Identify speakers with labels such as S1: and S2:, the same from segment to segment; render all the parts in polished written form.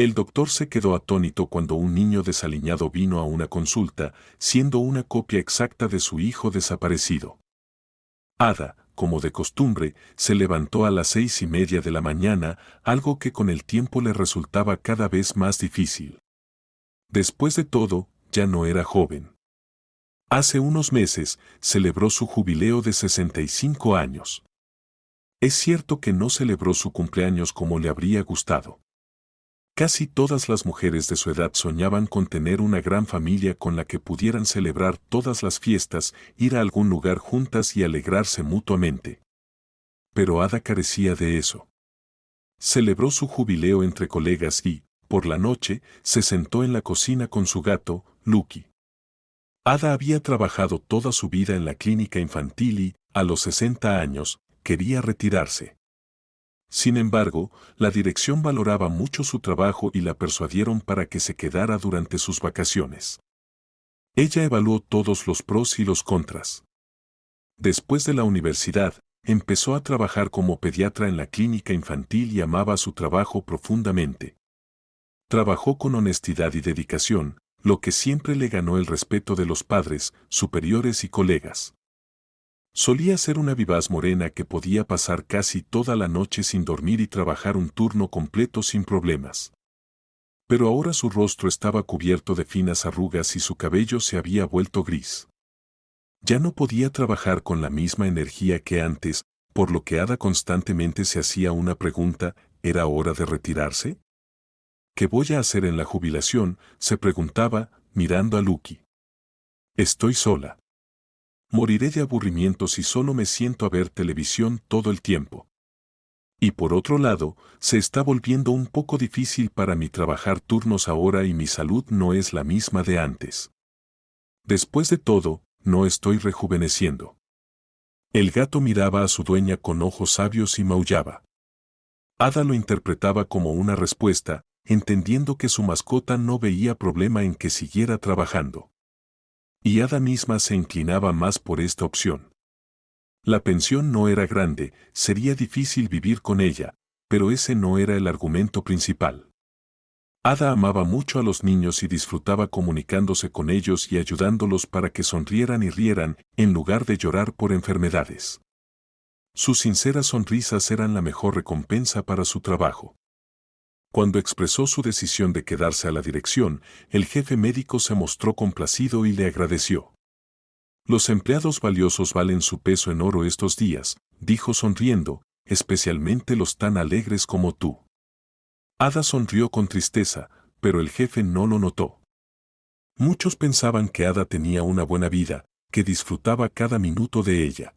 S1: El doctor se quedó atónito cuando un niño desaliñado vino a una consulta, siendo una copia exacta de su hijo desaparecido. Ada, como de costumbre, se levantó a las 6:30 de la mañana, algo que con el tiempo le resultaba cada vez más difícil. Después de todo, ya no era joven. Hace unos meses, celebró su jubileo de 65 años. Es cierto que no celebró su cumpleaños como le habría gustado. Casi todas las mujeres de su edad soñaban con tener una gran familia con la que pudieran celebrar todas las fiestas, ir a algún lugar juntas y alegrarse mutuamente. Pero Ada carecía de eso. Celebró su jubileo entre colegas y, por la noche, se sentó en la cocina con su gato, Lucky. Ada había trabajado toda su vida en la clínica infantil y, a los 60 años, quería retirarse. Sin embargo, la dirección valoraba mucho su trabajo y la persuadieron para que se quedara durante sus vacaciones. Ella evaluó todos los pros y los contras. Después de la universidad, empezó a trabajar como pediatra en la clínica infantil y amaba su trabajo profundamente. Trabajó con honestidad y dedicación, lo que siempre le ganó el respeto de los padres, superiores y colegas. Solía ser una vivaz morena que podía pasar casi toda la noche sin dormir y trabajar un turno completo sin problemas. Pero ahora su rostro estaba cubierto de finas arrugas y su cabello se había vuelto gris. Ya no podía trabajar con la misma energía que antes, por lo que Ada constantemente se hacía una pregunta: ¿era hora de retirarse? ¿Qué voy a hacer en la jubilación?, se preguntaba, mirando a Lucky. Estoy sola. Moriré de aburrimiento si solo me siento a ver televisión todo el tiempo. Y por otro lado, se está volviendo un poco difícil para mí trabajar turnos ahora y mi salud no es la misma de antes. Después de todo, no estoy rejuveneciendo. El gato miraba a su dueña con ojos sabios y maullaba. Ada lo interpretaba como una respuesta, entendiendo que su mascota no veía problema en que siguiera trabajando. Y Ada misma se inclinaba más por esta opción. La pensión no era grande, sería difícil vivir con ella, pero ese no era el argumento principal. Ada amaba mucho a los niños y disfrutaba comunicándose con ellos y ayudándolos para que sonrieran y rieran, en lugar de llorar por enfermedades. Sus sinceras sonrisas eran la mejor recompensa para su trabajo. Cuando expresó su decisión de quedarse a la dirección, el jefe médico se mostró complacido y le agradeció. Los empleados valiosos valen su peso en oro estos días, dijo sonriendo, especialmente los tan alegres como tú. Ada sonrió con tristeza, pero el jefe no lo notó. Muchos pensaban que Ada tenía una buena vida, que disfrutaba cada minuto de ella.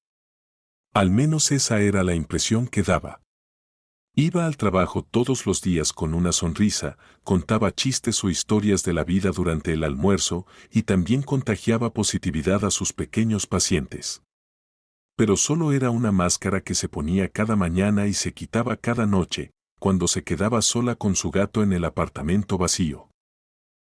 S1: Al menos esa era la impresión que daba. Iba al trabajo todos los días con una sonrisa, contaba chistes o historias de la vida durante el almuerzo y también contagiaba positividad a sus pequeños pacientes. Pero solo era una máscara que se ponía cada mañana y se quitaba cada noche, cuando se quedaba sola con su gato en el apartamento vacío.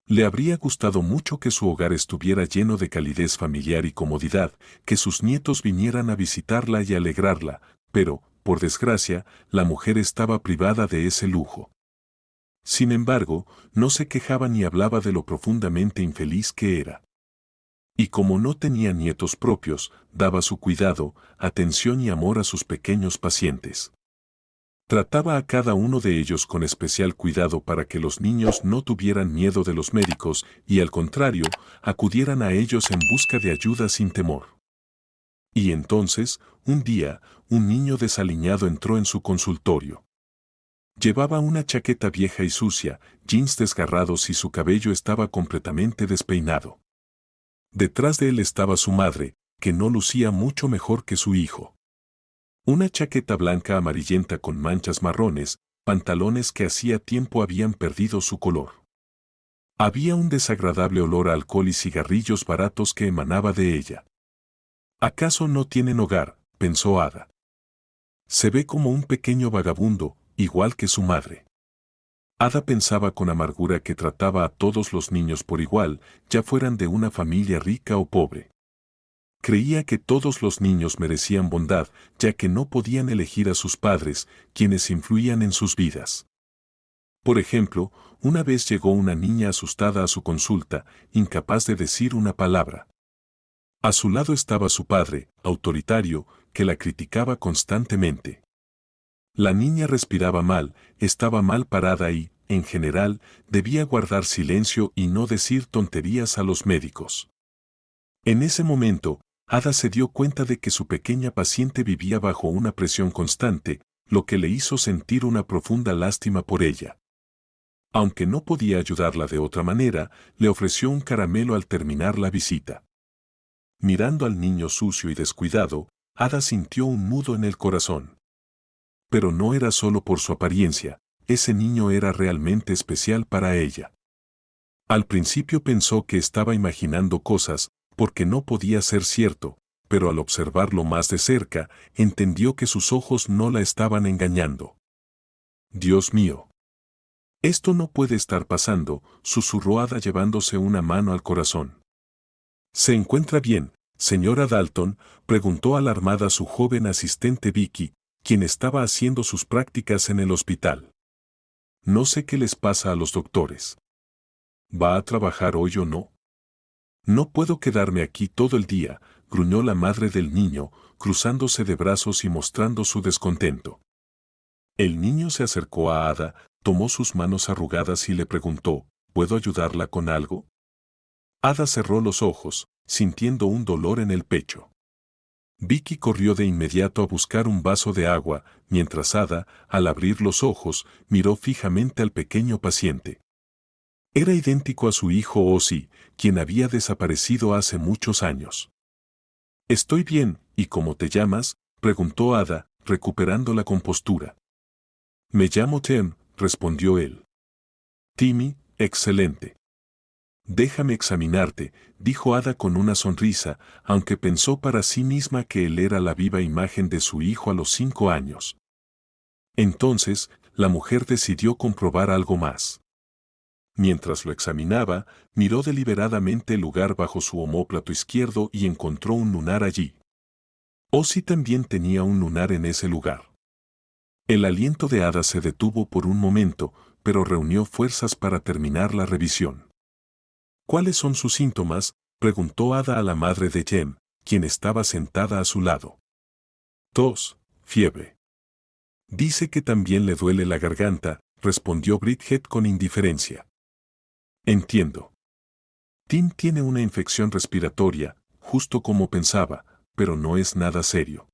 S1: Le habría gustado mucho que su hogar estuviera lleno de calidez familiar y comodidad, que sus nietos vinieran a visitarla y alegrarla, pero, por desgracia, la mujer estaba privada de ese lujo. Sin embargo, no se quejaba ni hablaba de lo profundamente infeliz que era. Y como no tenía nietos propios, daba su cuidado, atención y amor a sus pequeños pacientes. Trataba a cada uno de ellos con especial cuidado para que los niños no tuvieran miedo de los médicos y, al contrario, acudieran a ellos en busca de ayuda sin temor. Y entonces, un día, un niño desaliñado entró en su consultorio. Llevaba una chaqueta vieja y sucia, jeans desgarrados y su cabello estaba completamente despeinado. Detrás de él estaba su madre, que no lucía mucho mejor que su hijo. Una chaqueta blanca amarillenta con manchas marrones, pantalones que hacía tiempo habían perdido su color. Había un desagradable olor a alcohol y cigarrillos baratos que emanaba de ella. ¿Acaso no tienen hogar?, pensó Ada. Se ve como un pequeño vagabundo, igual que su madre. Ada pensaba con amargura que trataba a todos los niños por igual, ya fueran de una familia rica o pobre. Creía que todos los niños merecían bondad, ya que no podían elegir a sus padres, quienes influían en sus vidas. Por ejemplo, una vez llegó una niña asustada a su consulta, incapaz de decir una palabra. A su lado estaba su padre, autoritario, que la criticaba constantemente. La niña respiraba mal, estaba mal parada y, en general, debía guardar silencio y no decir tonterías a los médicos. En ese momento, Ada se dio cuenta de que su pequeña paciente vivía bajo una presión constante, lo que le hizo sentir una profunda lástima por ella. Aunque no podía ayudarla de otra manera, le ofreció un caramelo al terminar la visita. Mirando al niño sucio y descuidado, Ada sintió un nudo en el corazón. Pero no era solo por su apariencia, ese niño era realmente especial para ella. Al principio pensó que estaba imaginando cosas, porque no podía ser cierto, pero al observarlo más de cerca, entendió que sus ojos no la estaban engañando. Dios mío. Esto no puede estar pasando, susurró Ada llevándose una mano al corazón. ¿Se encuentra bien, señora Dalton?, preguntó alarmada su joven asistente Vicky, quien estaba haciendo sus prácticas en el hospital. No sé qué les pasa a los doctores. ¿Va a trabajar hoy o no? No puedo quedarme aquí todo el día, gruñó la madre del niño, cruzándose de brazos y mostrando su descontento. El niño se acercó a Ada, tomó sus manos arrugadas y le preguntó, ¿puedo ayudarla con algo? Ada cerró los ojos, sintiendo un dolor en el pecho. Vicky corrió de inmediato a buscar un vaso de agua, mientras Ada, al abrir los ojos, miró fijamente al pequeño paciente. Era idéntico a su hijo Ozzy, quien había desaparecido hace muchos años. «Estoy bien, ¿y cómo te llamas?», preguntó Ada, recuperando la compostura. «Me llamo Tim», respondió él. «Timmy, excelente». «Déjame examinarte», dijo Ada con una sonrisa, aunque pensó para sí misma que él era la viva imagen de su hijo a los 5 años. Entonces, la mujer decidió comprobar algo más. Mientras lo examinaba, miró deliberadamente el lugar bajo su omóplato izquierdo y encontró un lunar allí. Ozzy también tenía un lunar en ese lugar. El aliento de Ada se detuvo por un momento, pero reunió fuerzas para terminar la revisión. «¿Cuáles son sus síntomas?», preguntó Ada a la madre de Jem, quien estaba sentada a su lado. «Tos, fiebre». «Dice que también le duele la garganta», respondió Bridget con indiferencia. «Entiendo. Tim tiene una infección respiratoria, justo como pensaba, pero no es nada serio.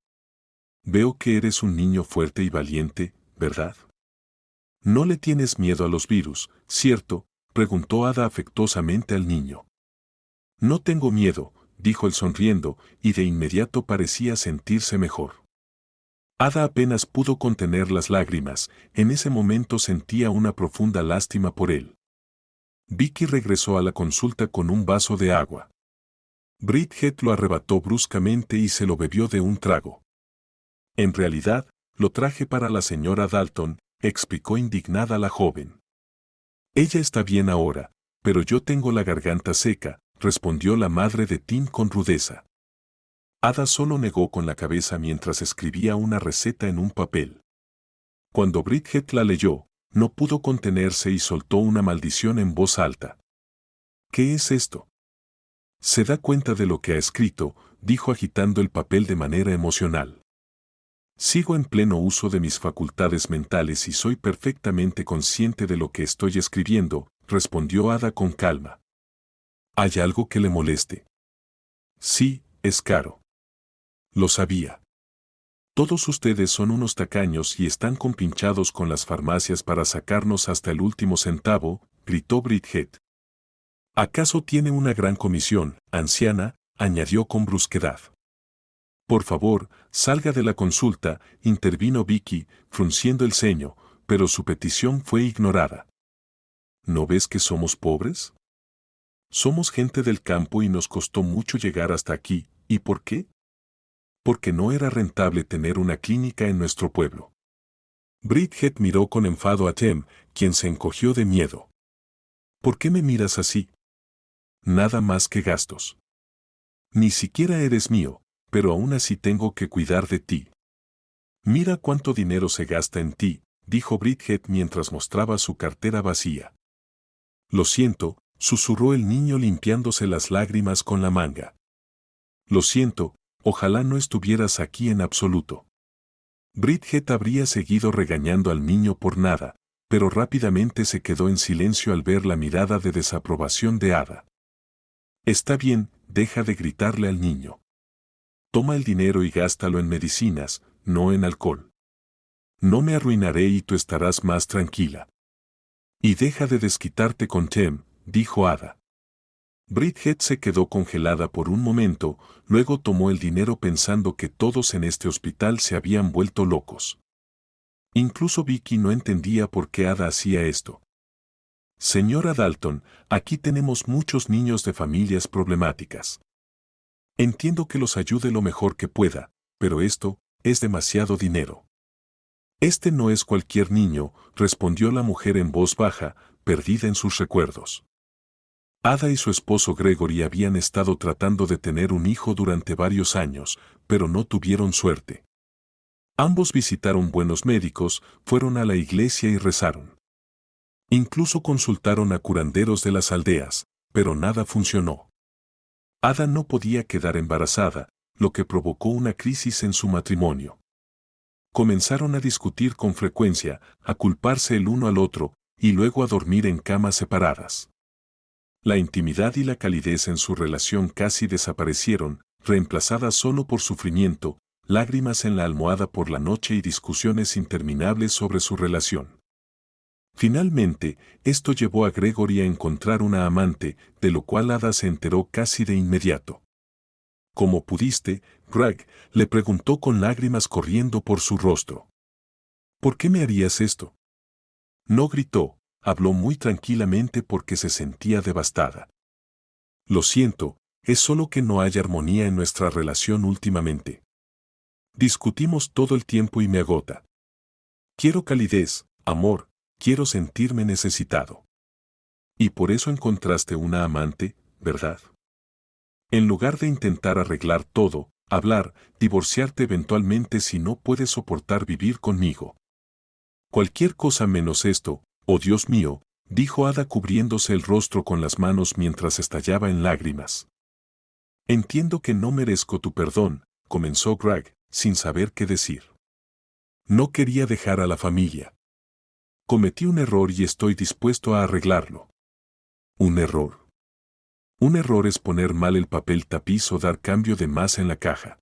S1: Veo que eres un niño fuerte y valiente, ¿verdad? No le tienes miedo a los virus, ¿cierto?», preguntó Ada afectuosamente al niño. «No tengo miedo», dijo él sonriendo, y de inmediato parecía sentirse mejor. Ada apenas pudo contener las lágrimas, en ese momento sentía una profunda lástima por él. Vicky regresó a la consulta con un vaso de agua. Bridget lo arrebató bruscamente y se lo bebió de un trago. «En realidad, lo traje para la señora Dalton», explicó indignada la joven. «Ella está bien ahora, pero yo tengo la garganta seca», respondió la madre de Tim con rudeza. Ada solo negó con la cabeza mientras escribía una receta en un papel. Cuando Bridget la leyó, no pudo contenerse y soltó una maldición en voz alta. «¿Qué es esto?». «¿Se da cuenta de lo que ha escrito?», dijo agitando el papel de manera emocional. «Sigo en pleno uso de mis facultades mentales y soy perfectamente consciente de lo que estoy escribiendo», respondió Ada con calma. «¿Hay algo que le moleste?». «Sí, es caro». «Lo sabía. Todos ustedes son unos tacaños y están compinchados con las farmacias para sacarnos hasta el último centavo», gritó Bridget. «¿Acaso tiene una gran comisión, anciana?», añadió con brusquedad. «Por favor, salga de la consulta», intervino Vicky, frunciendo el ceño, pero su petición fue ignorada. «¿No ves que somos pobres? Somos gente del campo y nos costó mucho llegar hasta aquí, ¿y por qué? Porque no era rentable tener una clínica en nuestro pueblo». Bridget miró con enfado a Jem, quien se encogió de miedo. «¿Por qué me miras así? Nada más que gastos. Ni siquiera eres mío, pero aún así tengo que cuidar de ti. Mira cuánto dinero se gasta en ti», dijo Bridget mientras mostraba su cartera vacía. Lo siento, susurró el niño limpiándose las lágrimas con la manga. Lo siento, ojalá no estuvieras aquí en absoluto. Bridget habría seguido regañando al niño por nada, pero rápidamente se quedó en silencio al ver la mirada de desaprobación de Ada. Está bien, deja de gritarle al niño. Toma el dinero y gástalo en medicinas, no en alcohol. No me arruinaré y tú estarás más tranquila. Y deja de desquitarte con Tem, dijo Ada. Bridget se quedó congelada por un momento, luego tomó el dinero pensando que todos en este hospital se habían vuelto locos. Incluso Vicky no entendía por qué Ada hacía esto. Señora Dalton, aquí tenemos muchos niños de familias problemáticas. Entiendo que los ayude lo mejor que pueda, pero esto es demasiado dinero. Este no es cualquier niño, respondió la mujer en voz baja, perdida en sus recuerdos. Ada y su esposo Gregory habían estado tratando de tener un hijo durante varios años, pero no tuvieron suerte. Ambos visitaron buenos médicos, fueron a la iglesia y rezaron. Incluso consultaron a curanderos de las aldeas, pero nada funcionó. Ada no podía quedar embarazada, lo que provocó una crisis en su matrimonio. Comenzaron a discutir con frecuencia, a culparse el uno al otro, y luego a dormir en camas separadas. La intimidad y la calidez en su relación casi desaparecieron, reemplazadas solo por sufrimiento, lágrimas en la almohada por la noche y discusiones interminables sobre su relación. Finalmente, esto llevó a Gregory a encontrar una amante, de lo cual Ada se enteró casi de inmediato. ¿Cómo pudiste, Greg?, le preguntó con lágrimas corriendo por su rostro. ¿Por qué me harías esto? No gritó, habló muy tranquilamente porque se sentía devastada. Lo siento, es solo que no hay armonía en nuestra relación últimamente. Discutimos todo el tiempo y me agota. Quiero calidez, amor, quiero sentirme necesitado. Y por eso encontraste una amante, ¿verdad? En lugar de intentar arreglar todo, hablar, divorciarte eventualmente si no puedes soportar vivir conmigo. Cualquier cosa menos esto, oh Dios mío, dijo Ada cubriéndose el rostro con las manos mientras estallaba en lágrimas. Entiendo que no merezco tu perdón, comenzó Greg, sin saber qué decir. No quería dejar a la familia. Cometí un error y estoy dispuesto a arreglarlo. ¿Un error? Un error es poner mal el papel tapiz o dar cambio de más en la caja.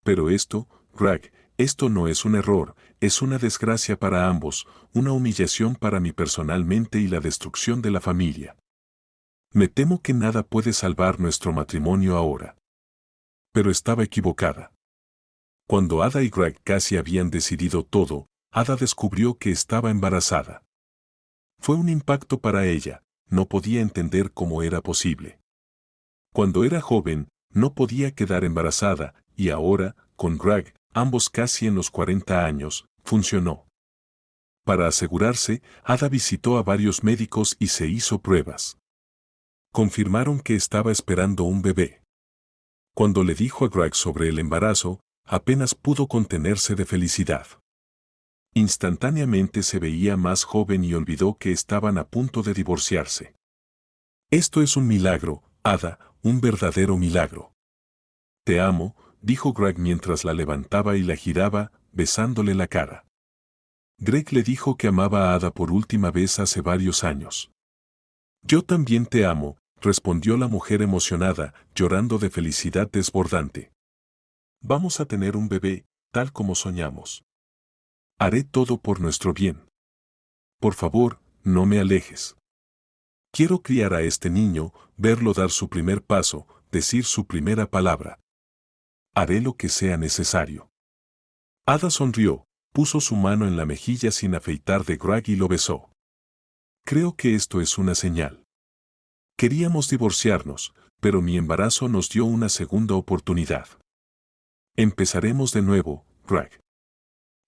S1: Pero esto, Greg, esto no es un error, es una desgracia para ambos, una humillación para mí personalmente y la destrucción de la familia. Me temo que nada puede salvar nuestro matrimonio ahora. Pero estaba equivocada. Cuando Ada y Greg casi habían decidido todo, Ada descubrió que estaba embarazada. Fue un impacto para ella, no podía entender cómo era posible. Cuando era joven, no podía quedar embarazada, y ahora, con Greg, ambos casi en los 40 años, funcionó. Para asegurarse, Ada visitó a varios médicos y se hizo pruebas. Confirmaron que estaba esperando un bebé. Cuando le dijo a Greg sobre el embarazo, apenas pudo contenerse de felicidad. Instantáneamente se veía más joven y olvidó que estaban a punto de divorciarse. Esto es un milagro, Ada, un verdadero milagro. Te amo, dijo Greg mientras la levantaba y la giraba, besándole la cara. Greg le dijo que amaba a Ada por última vez hace varios años. Yo también te amo, respondió la mujer emocionada, llorando de felicidad desbordante. Vamos a tener un bebé, tal como soñamos. Haré todo por nuestro bien. Por favor, no me alejes. Quiero criar a este niño, verlo dar su primer paso, decir su primera palabra. Haré lo que sea necesario. Ada sonrió, puso su mano en la mejilla sin afeitar de Greg y lo besó. Creo que esto es una señal. Queríamos divorciarnos, pero mi embarazo nos dio una segunda oportunidad. Empezaremos de nuevo, Greg.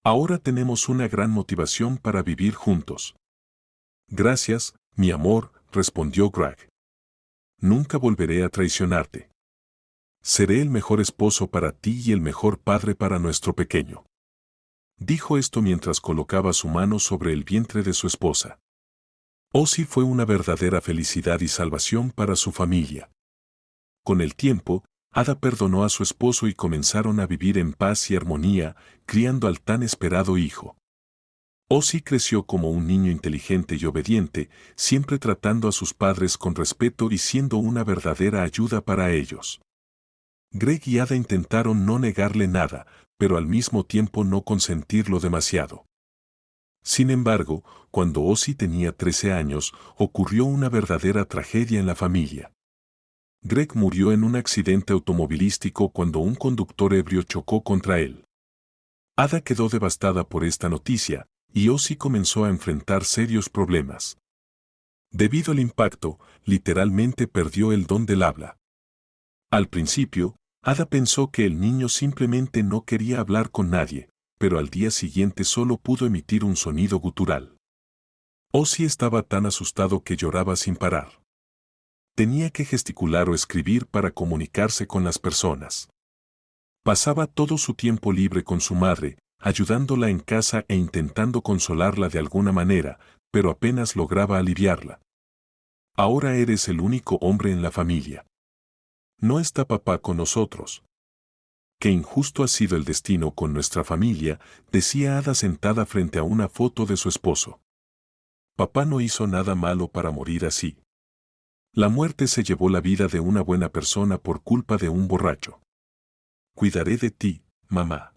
S1: Ahora tenemos una gran motivación para vivir juntos. Gracias, mi amor, respondió Greg. Nunca volveré a traicionarte. Seré el mejor esposo para ti y el mejor padre para nuestro pequeño. Dijo esto mientras colocaba su mano sobre el vientre de su esposa. Ozzy fue una verdadera felicidad y salvación para su familia. Con el tiempo, Ada perdonó a su esposo y comenzaron a vivir en paz y armonía, criando al tan esperado hijo. Ozzy creció como un niño inteligente y obediente, siempre tratando a sus padres con respeto y siendo una verdadera ayuda para ellos. Greg y Ada intentaron no negarle nada, pero al mismo tiempo no consentirlo demasiado. Sin embargo, cuando Ozzy tenía 13 años, ocurrió una verdadera tragedia en la familia. Greg murió en un accidente automovilístico cuando un conductor ebrio chocó contra él. Ada quedó devastada por esta noticia, y Ozzy comenzó a enfrentar serios problemas. Debido al impacto, literalmente perdió el don del habla. Al principio, Ada pensó que el niño simplemente no quería hablar con nadie, pero al día siguiente solo pudo emitir un sonido gutural. Ozzy estaba tan asustado que lloraba sin parar. Tenía que gesticular o escribir para comunicarse con las personas. Pasaba todo su tiempo libre con su madre, ayudándola en casa e intentando consolarla de alguna manera, pero apenas lograba aliviarla. Ahora eres el único hombre en la familia. No está papá con nosotros. Qué injusto ha sido el destino con nuestra familia, decía Ada sentada frente a una foto de su esposo. Papá no hizo nada malo para morir así. La muerte se llevó la vida de una buena persona por culpa de un borracho. Cuidaré de ti, mamá.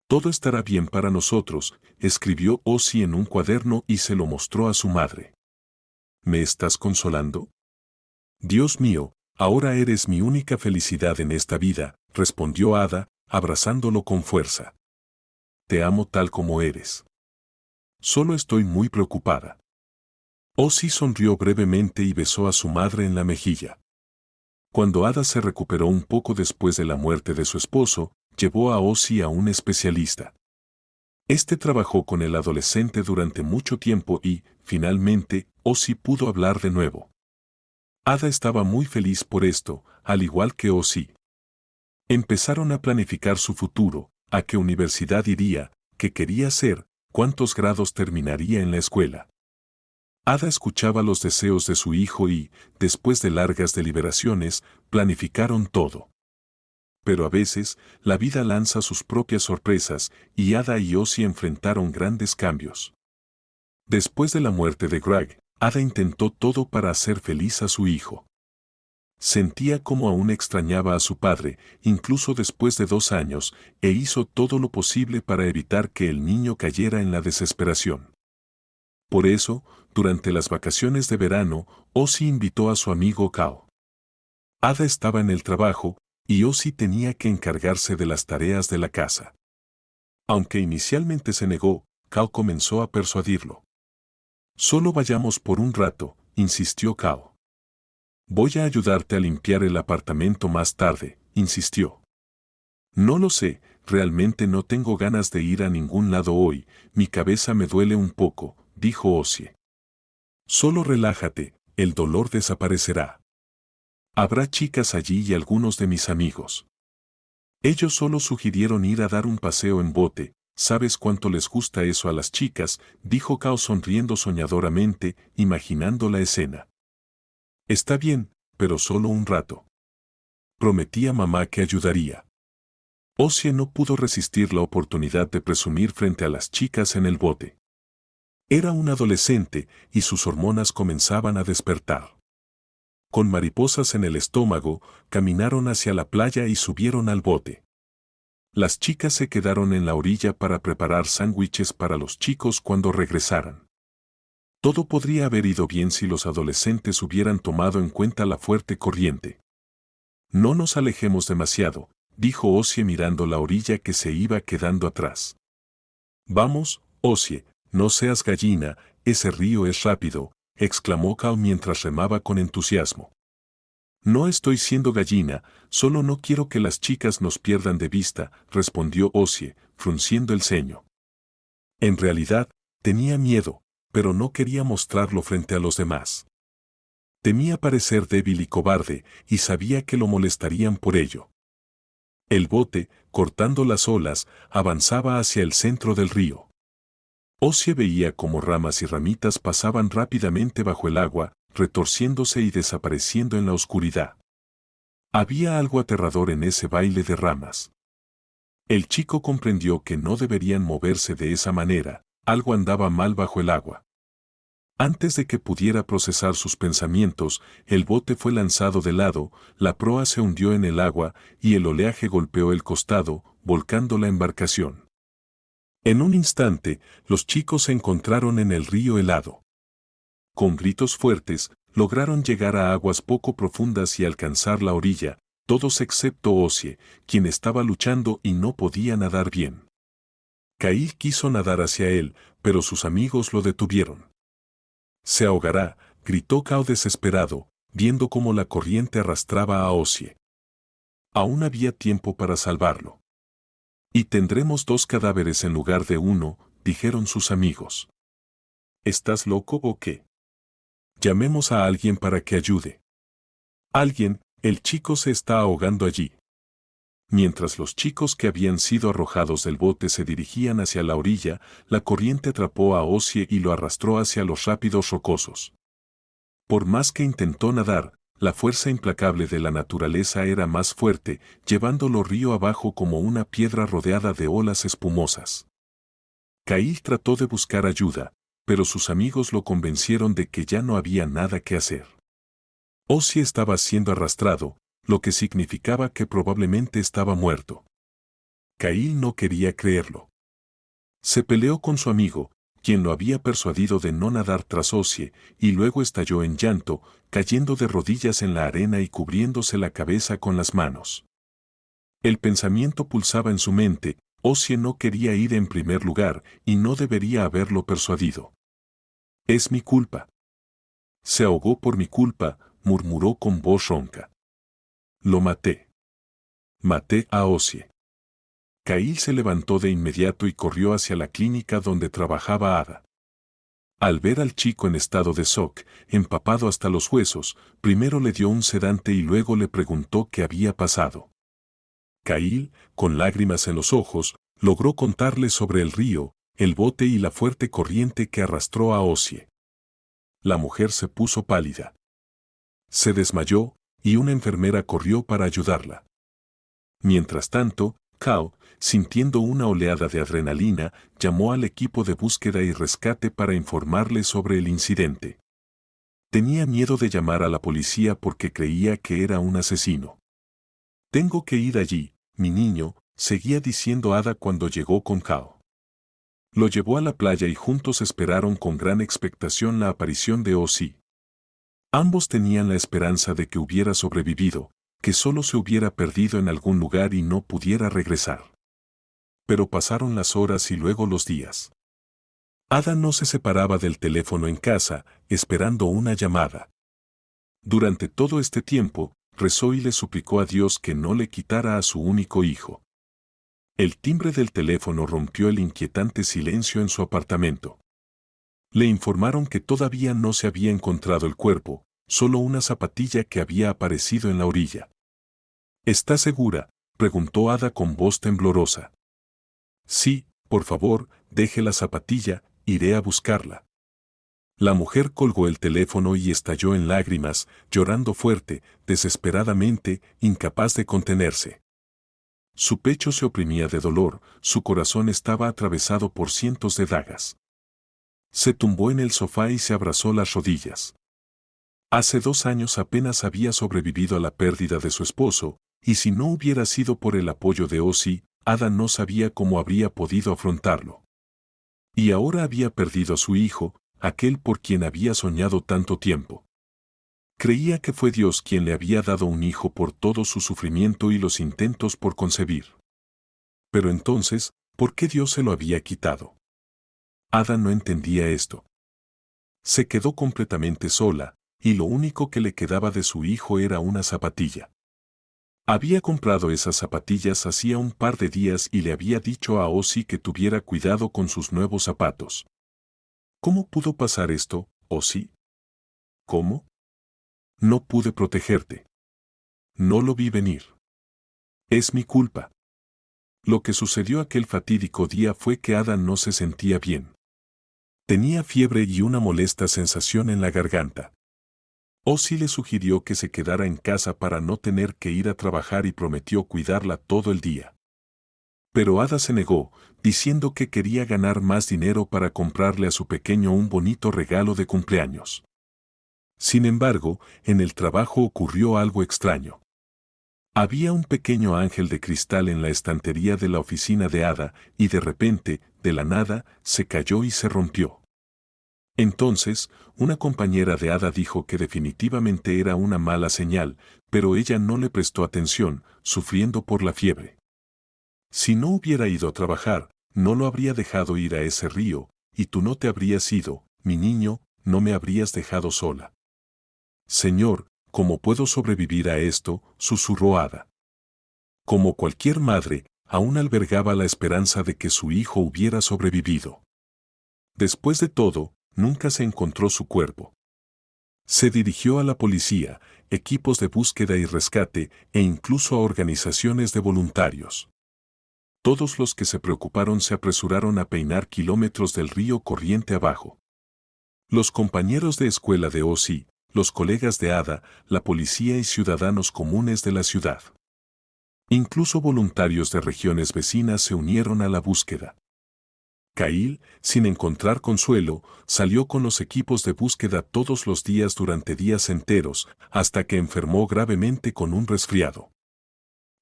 S1: Todo estará bien para nosotros, escribió Ozzy en un cuaderno y se lo mostró a su madre. ¿Me estás consolando? Dios mío, ahora eres mi única felicidad en esta vida, respondió Ada, abrazándolo con fuerza. Te amo tal como eres. Solo estoy muy preocupada. Ozzy sonrió brevemente y besó a su madre en la mejilla. Cuando Ada se recuperó un poco después de la muerte de su esposo, llevó a Ozzy a un especialista. Este trabajó con el adolescente durante mucho tiempo y, finalmente, Ozzy pudo hablar de nuevo. Ada estaba muy feliz por esto, al igual que Ozzy. Empezaron a planificar su futuro, a qué universidad iría, qué quería hacer, cuántos grados terminaría en la escuela. Ada escuchaba los deseos de su hijo y, después de largas deliberaciones, planificaron todo. Pero a veces, la vida lanza sus propias sorpresas, y Ada y Ozzy enfrentaron grandes cambios. Después de la muerte de Greg, Ada intentó todo para hacer feliz a su hijo. Sentía como aún extrañaba a su padre, incluso después de 2 años, e hizo todo lo posible para evitar que el niño cayera en la desesperación. Por eso, durante las vacaciones de verano, Ozzy invitó a su amigo Kao. Ada estaba en el trabajo, y Ozzy tenía que encargarse de las tareas de la casa. Aunque inicialmente se negó, Kao comenzó a persuadirlo. Solo vayamos por un rato, insistió Kao. Voy a ayudarte a limpiar el apartamento más tarde, insistió. No lo sé, realmente no tengo ganas de ir a ningún lado hoy, mi cabeza me duele un poco, dijo Ozzy. Solo relájate, el dolor desaparecerá. Habrá chicas allí y algunos de mis amigos. Ellos solo sugirieron ir a dar un paseo en bote, ¿sabes cuánto les gusta eso a las chicas?, dijo Kao sonriendo soñadoramente, imaginando la escena. Está bien, pero solo un rato. Prometí a mamá que ayudaría. Ozzy no pudo resistir la oportunidad de presumir frente a las chicas en el bote. Era un adolescente y sus hormonas comenzaban a despertar. Con mariposas en el estómago, caminaron hacia la playa y subieron al bote. Las chicas se quedaron en la orilla para preparar sándwiches para los chicos cuando regresaran. Todo podría haber ido bien si los adolescentes hubieran tomado en cuenta la fuerte corriente. No nos alejemos demasiado, dijo Ozzy mirando la orilla que se iba quedando atrás. Vamos, Ozzy, no seas gallina, ese río es rápido, exclamó Kao mientras remaba con entusiasmo. No estoy siendo gallina, solo no quiero que las chicas nos pierdan de vista, respondió Ozzy, frunciendo el ceño. En realidad, tenía miedo, pero no quería mostrarlo frente a los demás. Temía parecer débil y cobarde, y sabía que lo molestarían por ello. El bote, cortando las olas, avanzaba hacia el centro del río. Osie veía cómo ramas y ramitas pasaban rápidamente bajo el agua, retorciéndose y desapareciendo en la oscuridad. Había algo aterrador en ese baile de ramas. El chico comprendió que no deberían moverse de esa manera, algo andaba mal bajo el agua. Antes de que pudiera procesar sus pensamientos, el bote fue lanzado de lado, la proa se hundió en el agua y el oleaje golpeó el costado, volcando la embarcación. En un instante, los chicos se encontraron en el río helado. Con gritos fuertes, lograron llegar a aguas poco profundas y alcanzar la orilla, todos excepto Osie, quien estaba luchando y no podía nadar bien. Cail quiso nadar hacia él, pero sus amigos lo detuvieron. «Se ahogará», gritó Cao desesperado, viendo cómo la corriente arrastraba a Osie. Aún había tiempo para salvarlo. «Y tendremos 2 cadáveres en lugar de 1», dijeron sus amigos. «¿Estás loco o qué? Llamemos a alguien para que ayude». «Alguien, el chico se está ahogando allí». Mientras los chicos que habían sido arrojados del bote se dirigían hacia la orilla, la corriente atrapó a Osie y lo arrastró hacia los rápidos rocosos. Por más que intentó nadar, la fuerza implacable de la naturaleza era más fuerte, llevándolo río abajo como una piedra rodeada de olas espumosas. Cail trató de buscar ayuda, pero sus amigos lo convencieron de que ya no había nada que hacer. Osie estaba siendo arrastrado, lo que significaba que probablemente estaba muerto. Cail no quería creerlo. Se peleó con su amigo, quien lo había persuadido de no nadar tras Osie, y luego estalló en llanto, cayendo de rodillas en la arena y cubriéndose la cabeza con las manos. El pensamiento pulsaba en su mente: Osie no quería ir en primer lugar y no debería haberlo persuadido. «Es mi culpa. Se ahogó por mi culpa», murmuró con voz ronca. «Lo maté. Maté a Osie». Cail se levantó de inmediato y corrió hacia la clínica donde trabajaba Ada. Al ver al chico en estado de shock, empapado hasta los huesos, primero le dio un sedante y luego le preguntó qué había pasado. Cail, con lágrimas en los ojos, logró contarle sobre el río, el bote y la fuerte corriente que arrastró a Osie. La mujer se puso pálida. Se desmayó, y una enfermera corrió para ayudarla. Mientras tanto, Cao, sintiendo una oleada de adrenalina, llamó al equipo de búsqueda y rescate para informarle sobre el incidente. Tenía miedo de llamar a la policía porque creía que era un asesino. «Tengo que ir allí, mi niño», seguía diciendo Ada cuando llegó con Cao. Lo llevó a la playa y juntos esperaron con gran expectación la aparición de Osie. Ambos tenían la esperanza de que hubiera sobrevivido, que solo se hubiera perdido en algún lugar y no pudiera regresar. Pero pasaron las horas y luego los días. Ada no se separaba del teléfono en casa, esperando una llamada. Durante todo este tiempo, rezó y le suplicó a Dios que no le quitara a su único hijo. El timbre del teléfono rompió el inquietante silencio en su apartamento. Le informaron que todavía no se había encontrado el cuerpo, solo una zapatilla que había aparecido en la orilla. «¿Está segura?», preguntó Ada con voz temblorosa. «Sí, por favor, deje la zapatilla, iré a buscarla». La mujer colgó el teléfono y estalló en lágrimas, llorando fuerte, desesperadamente, incapaz de contenerse. Su pecho se oprimía de dolor, su corazón estaba atravesado por cientos de dagas. Se tumbó en el sofá y se abrazó las rodillas. Hace 2 años apenas había sobrevivido a la pérdida de su esposo, y si no hubiera sido por el apoyo de Osie, Ada no sabía cómo habría podido afrontarlo. Y ahora había perdido a su hijo, aquel por quien había soñado tanto tiempo. Creía que fue Dios quien le había dado un hijo por todo su sufrimiento y los intentos por concebir. Pero entonces, ¿por qué Dios se lo había quitado? Ada no entendía esto. Se quedó completamente sola, y lo único que le quedaba de su hijo era una zapatilla. Había comprado esas zapatillas hacía un par de días y le había dicho a Osie que tuviera cuidado con sus nuevos zapatos. ¿Cómo pudo pasar esto, Osie? ¿Cómo? No pude protegerte. No lo vi venir. Es mi culpa. Lo que sucedió aquel fatídico día fue que Ada no se sentía bien. Tenía fiebre y una molesta sensación en la garganta. Ozzy le sugirió que se quedara en casa para no tener que ir a trabajar y prometió cuidarla todo el día. Pero Ada se negó, diciendo que quería ganar más dinero para comprarle a su pequeño un bonito regalo de cumpleaños. Sin embargo, en el trabajo ocurrió algo extraño. Había un pequeño ángel de cristal en la estantería de la oficina de Ada y de repente, de la nada, se cayó y se rompió. Entonces, una compañera de Ada dijo que definitivamente era una mala señal, pero ella no le prestó atención, sufriendo por la fiebre. Si no hubiera ido a trabajar, no lo habría dejado ir a ese río, y tú no te habrías ido, mi niño, no me habrías dejado sola. Señor, ¿cómo puedo sobrevivir a esto?, susurró Ada. Como cualquier madre, aún albergaba la esperanza de que su hijo hubiera sobrevivido. Después de todo, nunca se encontró su cuerpo. Se dirigió a la policía, equipos de búsqueda y rescate e incluso a organizaciones de voluntarios. Todos los que se preocuparon se apresuraron a peinar kilómetros del río corriente abajo. Los compañeros de escuela de Ozzy, los colegas de Ada, la policía y ciudadanos comunes de la ciudad. Incluso voluntarios de regiones vecinas se unieron a la búsqueda. Kyle, sin encontrar consuelo, salió con los equipos de búsqueda todos los días durante días enteros, hasta que enfermó gravemente con un resfriado.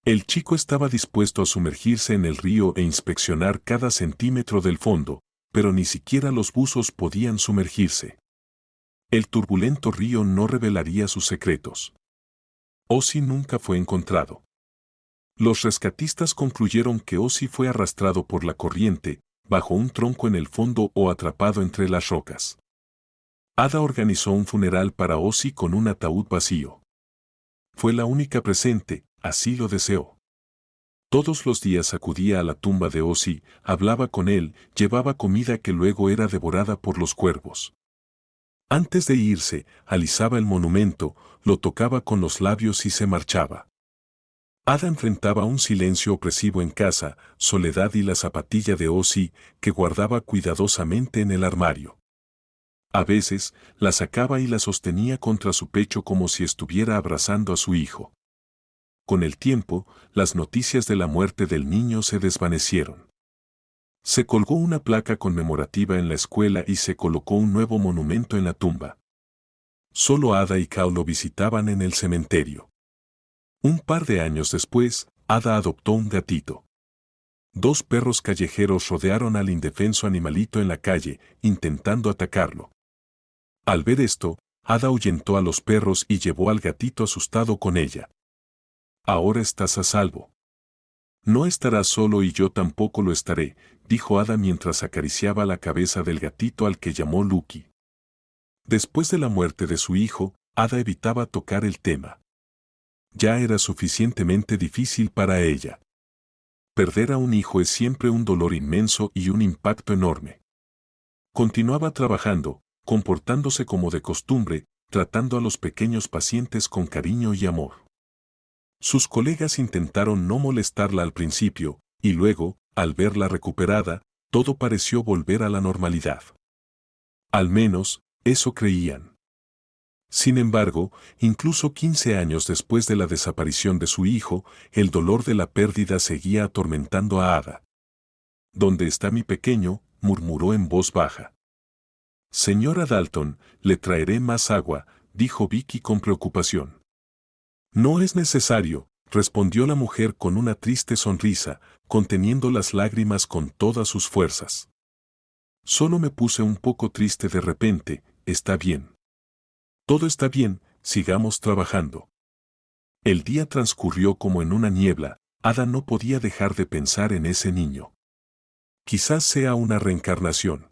S1: El chico estaba dispuesto a sumergirse en el río e inspeccionar cada centímetro del fondo, pero ni siquiera los buzos podían sumergirse. El turbulento río no revelaría sus secretos. Ozzy nunca fue encontrado. Los rescatistas concluyeron que Ozzy fue arrastrado por la corriente, bajo un tronco en el fondo o atrapado entre las rocas. Ada organizó un funeral para Ozzy con un ataúd vacío. Fue la única presente, así lo deseó. Todos los días acudía a la tumba de Ozzy, hablaba con él, llevaba comida que luego era devorada por los cuervos. Antes de irse, alisaba el monumento, lo tocaba con los labios y se marchaba. Ada enfrentaba un silencio opresivo en casa, soledad y la zapatilla de Ozzy, que guardaba cuidadosamente en el armario. A veces, la sacaba y la sostenía contra su pecho como si estuviera abrazando a su hijo. Con el tiempo, las noticias de la muerte del niño se desvanecieron. Se colgó una placa conmemorativa en la escuela y se colocó un nuevo monumento en la tumba. Solo Ada y Kyle lo visitaban en el cementerio. Un par de años después, Ada adoptó un gatito. 2 perros callejeros rodearon al indefenso animalito en la calle, intentando atacarlo. Al ver esto, Ada ahuyentó a los perros y llevó al gatito asustado con ella. Ahora estás a salvo. No estarás solo y yo tampoco lo estaré, dijo Ada mientras acariciaba la cabeza del gatito al que llamó Lucky. Después de la muerte de su hijo, Ada evitaba tocar el tema. Ya era suficientemente difícil para ella. Perder a un hijo es siempre un dolor inmenso y un impacto enorme. Continuaba trabajando, comportándose como de costumbre, tratando a los pequeños pacientes con cariño y amor. Sus colegas intentaron no molestarla al principio, y luego, al verla recuperada, todo pareció volver a la normalidad. Al menos, eso creían. Sin embargo, incluso 15 años después de la desaparición de su hijo, el dolor de la pérdida seguía atormentando a Ada. ¿Dónde está mi pequeño?, murmuró en voz baja. Señora Dalton, le traeré más agua, dijo Vicky con preocupación. No es necesario, respondió la mujer con una triste sonrisa, conteniendo las lágrimas con todas sus fuerzas. Solo me puse un poco triste de repente, está bien. Todo está bien, sigamos trabajando. El día transcurrió como en una niebla, Ada no podía dejar de pensar en ese niño. Quizás sea una reencarnación.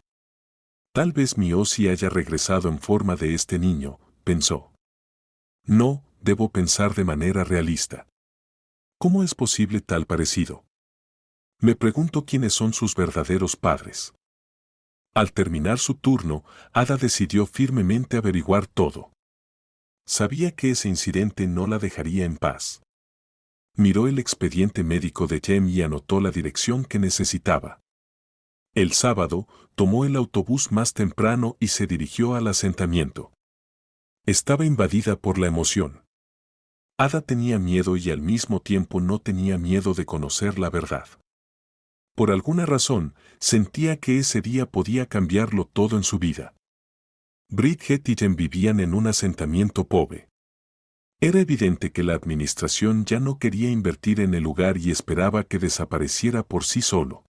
S1: Tal vez mi Ozzy haya regresado en forma de este niño, pensó. No, debo pensar de manera realista. ¿Cómo es posible tal parecido? Me pregunto quiénes son sus verdaderos padres. Al terminar su turno, Ada decidió firmemente averiguar todo. Sabía que ese incidente no la dejaría en paz. Miró el expediente médico de Jem y anotó la dirección que necesitaba. El sábado, tomó el autobús más temprano y se dirigió al asentamiento. Estaba invadida por la emoción. Ada tenía miedo y al mismo tiempo no tenía miedo de conocer la verdad. Por alguna razón, sentía que ese día podía cambiarlo todo en su vida. Bridget y Jem vivían en un asentamiento pobre. Era evidente que la administración ya no quería invertir en el lugar y esperaba que desapareciera por sí solo.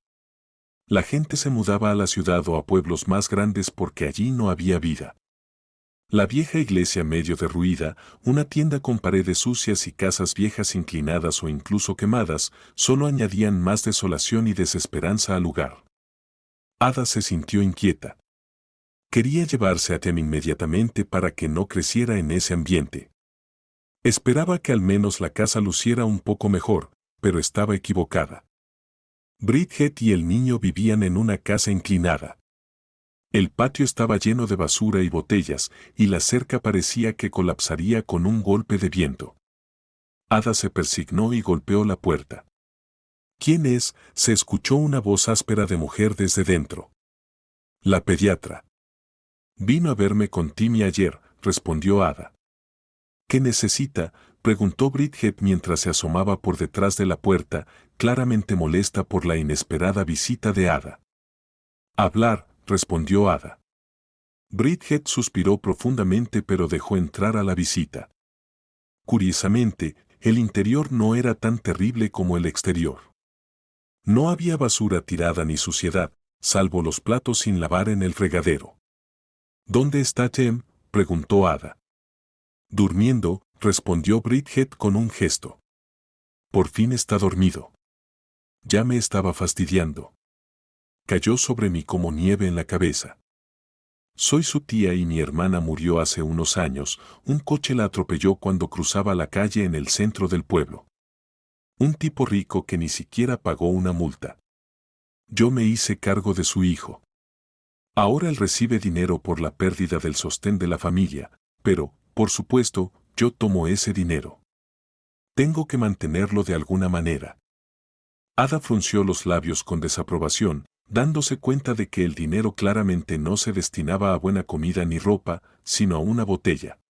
S1: La gente se mudaba a la ciudad o a pueblos más grandes porque allí no había vida. La vieja iglesia medio derruida, una tienda con paredes sucias y casas viejas inclinadas o incluso quemadas, solo añadían más desolación y desesperanza al lugar. Ada se sintió inquieta. Quería llevarse a Tem inmediatamente para que no creciera en ese ambiente. Esperaba que al menos la casa luciera un poco mejor, pero estaba equivocada. Bridget y el niño vivían en una casa inclinada. El patio estaba lleno de basura y botellas, y la cerca parecía que colapsaría con un golpe de viento. Ada se persignó y golpeó la puerta. ¿Quién es? Se escuchó una voz áspera de mujer desde dentro. La pediatra. Vino a verme con Timmy ayer, respondió Ada. ¿Qué necesita?, preguntó Bridget mientras se asomaba por detrás de la puerta, claramente molesta por la inesperada visita de Ada. Hablar, respondió Ada. Bridget suspiró profundamente pero dejó entrar a la visita. Curiosamente, el interior no era tan terrible como el exterior. No había basura tirada ni suciedad, salvo los platos sin lavar en el fregadero. ¿Dónde está Jem?, preguntó Ada. Durmiendo, respondió Bridget con un gesto. Por fin está dormido. Ya me estaba fastidiando. Cayó sobre mí como nieve en la cabeza. Soy su tía y mi hermana murió hace unos años, un coche la atropelló cuando cruzaba la calle en el centro del pueblo. Un tipo rico que ni siquiera pagó una multa. Yo me hice cargo de su hijo. Ahora él recibe dinero por la pérdida del sostén de la familia, pero, por supuesto, yo tomo ese dinero. Tengo que mantenerlo de alguna manera. Ada frunció los labios con desaprobación, dándose cuenta de que el dinero claramente no se destinaba a buena comida ni ropa, sino a una botella.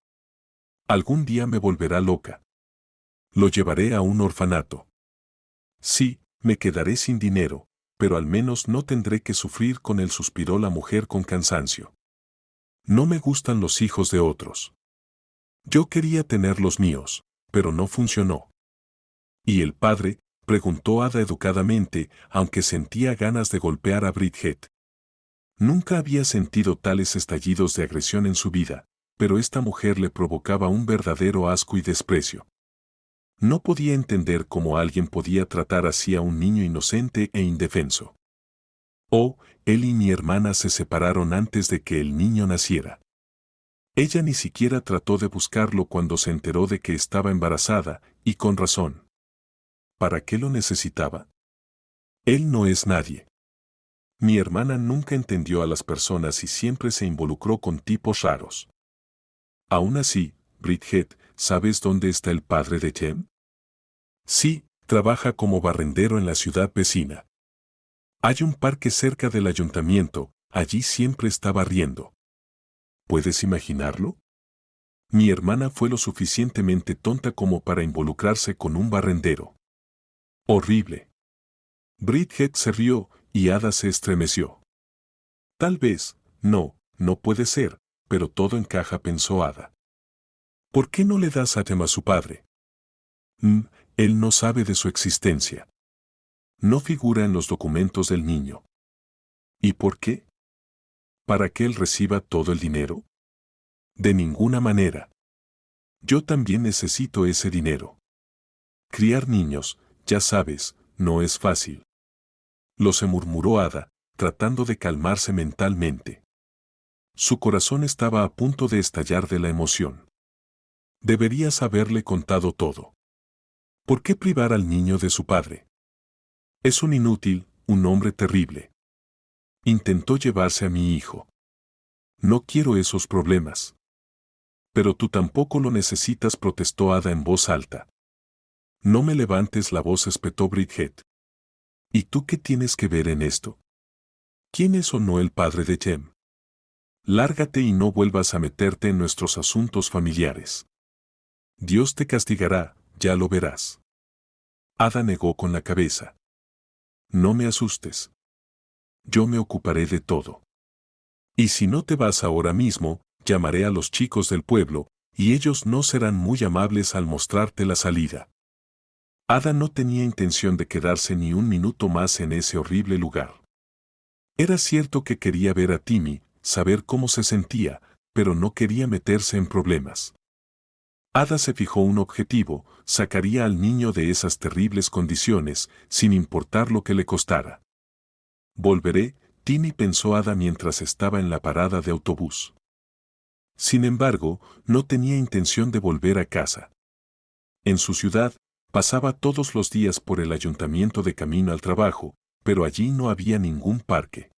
S1: Algún día me volverá loca. Lo llevaré a un orfanato. Sí, me quedaré sin dinero, pero al menos no tendré que sufrir con él, suspiró la mujer con cansancio. No me gustan los hijos de otros. Yo quería tener los míos, pero no funcionó. ¿Y el padre?, preguntó Ada educadamente, aunque sentía ganas de golpear a Bridget. Nunca había sentido tales estallidos de agresión en su vida, pero esta mujer le provocaba un verdadero asco y desprecio. No podía entender cómo alguien podía tratar así a un niño inocente e indefenso. Oh, él y mi hermana se separaron antes de que el niño naciera. Ella ni siquiera trató de buscarlo cuando se enteró de que estaba embarazada, y con razón. ¿Para qué lo necesitaba? Él no es nadie. Mi hermana nunca entendió a las personas y siempre se involucró con tipos raros. Aún así, Bridget, ¿sabes dónde está el padre de Jem? Sí, trabaja como barrendero en la ciudad vecina. Hay un parque cerca del ayuntamiento, allí siempre está barriendo. ¿Puedes imaginarlo? Mi hermana fue lo suficientemente tonta como para involucrarse con un barrendero. Horrible. Bridget se rió, y Ada se estremeció. Tal vez, no puede ser, pero todo encaja, pensó Ada. ¿Por qué no le das a Jem a su padre? Él no sabe de su existencia. No figura en los documentos del niño. ¿Y por qué? ¿Para que él reciba todo el dinero? De ninguna manera. Yo también necesito ese dinero. Criar niños, ya sabes, no es fácil. Lo se murmuró Ada, tratando de calmarse mentalmente. Su corazón estaba a punto de estallar de la emoción. Deberías haberle contado todo. ¿Por qué privar al niño de su padre? Es un inútil, un hombre terrible. Intentó llevarse a mi hijo. No quiero esos problemas. Pero tú tampoco lo necesitas, protestó Ada en voz alta. No me levantes la voz, espetó Bridget. ¿Y tú qué tienes que ver en esto? ¿Quién es o no el padre de Jem? Lárgate y no vuelvas a meterte en nuestros asuntos familiares. Dios te castigará, ya lo verás. Ada negó con la cabeza. No me asustes. Yo me ocuparé de todo. Y si no te vas ahora mismo, llamaré a los chicos del pueblo, y ellos no serán muy amables al mostrarte la salida. Ada no tenía intención de quedarse ni un minuto más en ese horrible lugar. Era cierto que quería ver a Timmy, saber cómo se sentía, pero no quería meterse en problemas. Ada se fijó un objetivo: sacaría al niño de esas terribles condiciones, sin importar lo que le costara. Volveré, Timmy, pensó Ada mientras estaba en la parada de autobús. Sin embargo, no tenía intención de volver a casa. En su ciudad, pasaba todos los días por el ayuntamiento de camino al trabajo, pero allí no había ningún parque.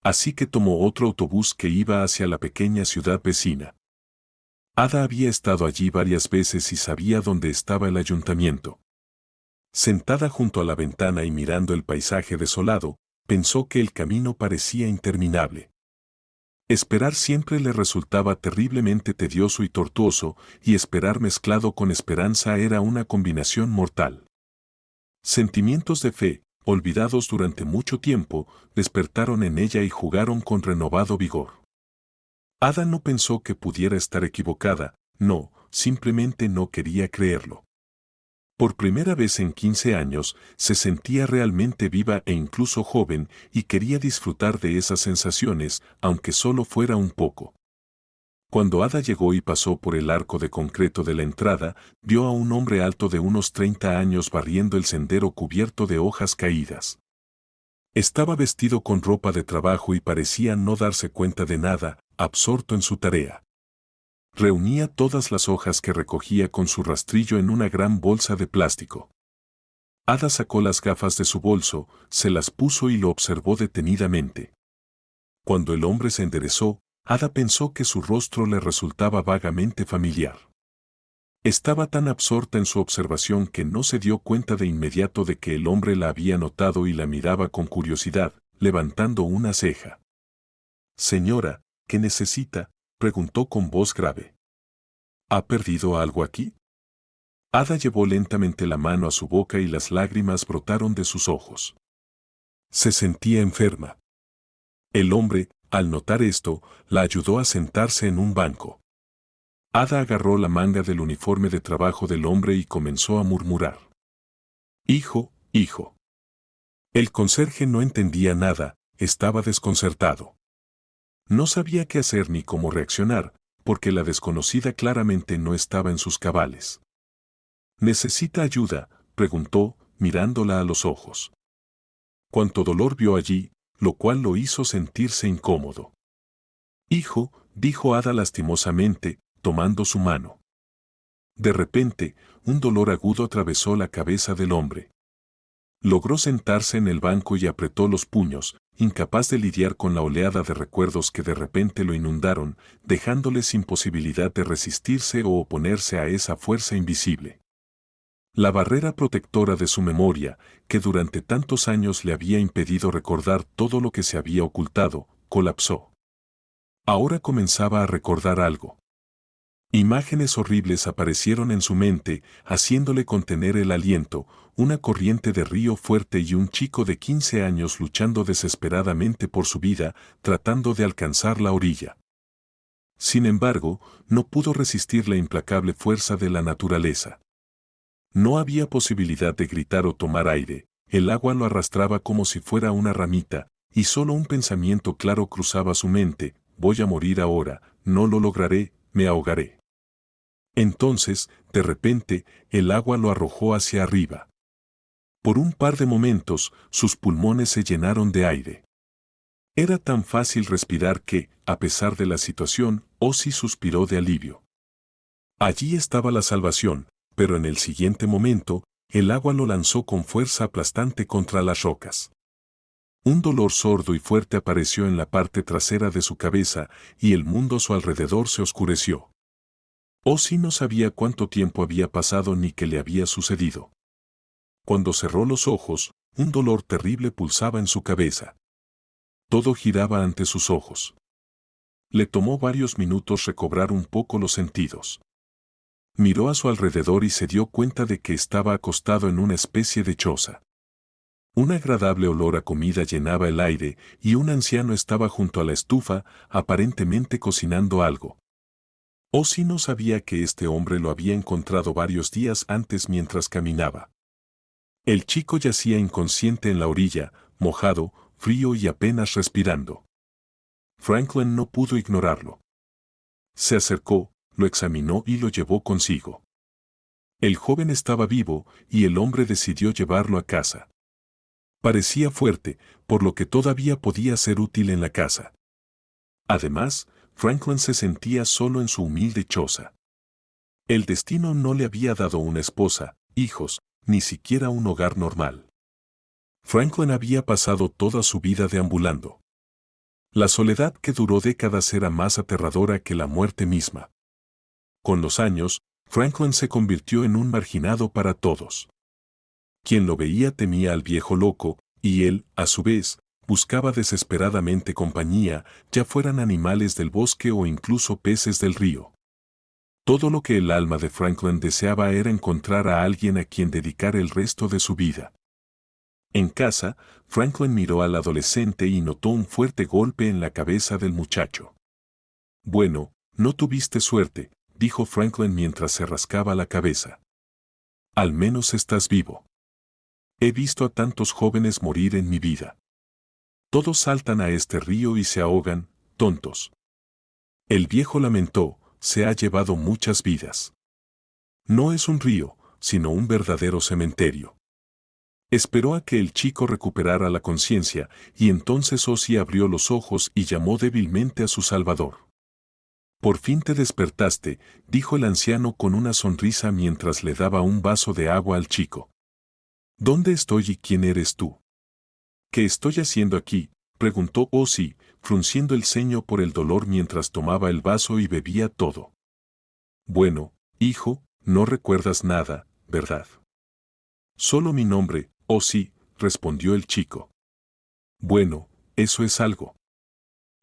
S1: Así que tomó otro autobús que iba hacia la pequeña ciudad vecina. Ada había estado allí varias veces y sabía dónde estaba el ayuntamiento. Sentada junto a la ventana y mirando el paisaje desolado, pensó que el camino parecía interminable. Esperar siempre le resultaba terriblemente tedioso y tortuoso, y esperar mezclado con esperanza era una combinación mortal. Sentimientos de fe, olvidados durante mucho tiempo, despertaron en ella y jugaron con renovado vigor. Ada no pensó que pudiera estar equivocada, no, simplemente no quería creerlo. Por primera vez en 15 años, se sentía realmente viva e incluso joven, y quería disfrutar de esas sensaciones, aunque solo fuera un poco. Cuando Ada llegó y pasó por el arco de concreto de la entrada, vio a un hombre alto de unos 30 años barriendo el sendero cubierto de hojas caídas. Estaba vestido con ropa de trabajo y parecía no darse cuenta de nada, absorto en su tarea. Reunía todas las hojas que recogía con su rastrillo en una gran bolsa de plástico. Ada sacó las gafas de su bolso, se las puso y lo observó detenidamente. Cuando el hombre se enderezó, Ada pensó que su rostro le resultaba vagamente familiar. Estaba tan absorta en su observación que no se dio cuenta de inmediato de que el hombre la había notado y la miraba con curiosidad, levantando una ceja. «Señora, ¿qué necesita?», preguntó con voz grave. «¿Ha perdido algo aquí?». Ada llevó lentamente la mano a su boca y las lágrimas brotaron de sus ojos. Se sentía enferma. El hombre, al notar esto, la ayudó a sentarse en un banco. Ada agarró la manga del uniforme de trabajo del hombre y comenzó a murmurar. «Hijo, hijo». El conserje no entendía nada, estaba desconcertado. No sabía qué hacer ni cómo reaccionar, porque la desconocida claramente no estaba en sus cabales. «¿Necesita ayuda?», preguntó, mirándola a los ojos. Cuánto dolor vio allí, lo cual lo hizo sentirse incómodo. «Hijo», dijo Ada lastimosamente, tomando su mano. De repente, un dolor agudo atravesó la cabeza del hombre. Logró sentarse en el banco y apretó los puños, incapaz de lidiar con la oleada de recuerdos que de repente lo inundaron, dejándole sin posibilidad de resistirse o oponerse a esa fuerza invisible. La barrera protectora de su memoria, que durante tantos años le había impedido recordar todo lo que se había ocultado, colapsó. Ahora comenzaba a recordar algo. Imágenes horribles aparecieron en su mente, haciéndole contener el aliento: una corriente de río fuerte y un chico de 15 años luchando desesperadamente por su vida, tratando de alcanzar la orilla. Sin embargo, no pudo resistir la implacable fuerza de la naturaleza. No había posibilidad de gritar o tomar aire, el agua lo arrastraba como si fuera una ramita, y solo un pensamiento claro cruzaba su mente: voy a morir ahora, no lo lograré, me ahogaré. Entonces, de repente, el agua lo arrojó hacia arriba. Por un par de momentos, sus pulmones se llenaron de aire. Era tan fácil respirar que, a pesar de la situación, Ozzy suspiró de alivio. Allí estaba la salvación, pero en el siguiente momento, el agua lo lanzó con fuerza aplastante contra las rocas. Un dolor sordo y fuerte apareció en la parte trasera de su cabeza, y el mundo a su alrededor se oscureció. Ozzy no sabía cuánto tiempo había pasado ni qué le había sucedido. Cuando cerró los ojos, un dolor terrible pulsaba en su cabeza. Todo giraba ante sus ojos. Le tomó varios minutos recobrar un poco los sentidos. Miró a su alrededor y se dio cuenta de que estaba acostado en una especie de choza. Un agradable olor a comida llenaba el aire y un anciano estaba junto a la estufa, aparentemente cocinando algo. Ozzy no sabía que este hombre lo había encontrado varios días antes mientras caminaba. El chico yacía inconsciente en la orilla, mojado, frío y apenas respirando. Franklin no pudo ignorarlo. Se acercó, lo examinó y lo llevó consigo. El joven estaba vivo y el hombre decidió llevarlo a casa. Parecía fuerte, por lo que todavía podía ser útil en la casa. Además, Franklin se sentía solo en su humilde choza. El destino no le había dado una esposa, hijos, ni siquiera un hogar normal. Franklin había pasado toda su vida deambulando. La soledad que duró décadas era más aterradora que la muerte misma. Con los años, Franklin se convirtió en un marginado para todos. Quien lo veía temía al viejo loco, y él, a su vez, buscaba desesperadamente compañía, ya fueran animales del bosque o incluso peces del río. Todo lo que el alma de Franklin deseaba era encontrar a alguien a quien dedicar el resto de su vida. En casa, Franklin miró al adolescente y notó un fuerte golpe en la cabeza del muchacho. Bueno, no tuviste suerte, dijo Franklin mientras se rascaba la cabeza. Al menos estás vivo. He visto a tantos jóvenes morir en mi vida. Todos saltan a este río y se ahogan, tontos. El viejo lamentó, se ha llevado muchas vidas. No es un río, sino un verdadero cementerio. Esperó a que el chico recuperara la conciencia, y entonces Ozzy abrió los ojos y llamó débilmente a su salvador. Por fin te despertaste, dijo el anciano con una sonrisa mientras le daba un vaso de agua al chico. ¿Dónde estoy y quién eres tú? ¿Qué estoy haciendo aquí?, preguntó Ozzy, frunciendo el ceño por el dolor mientras tomaba el vaso y bebía todo. Bueno, hijo, no recuerdas nada, ¿verdad? Solo mi nombre, Ozzy, respondió el chico. Bueno, eso es algo.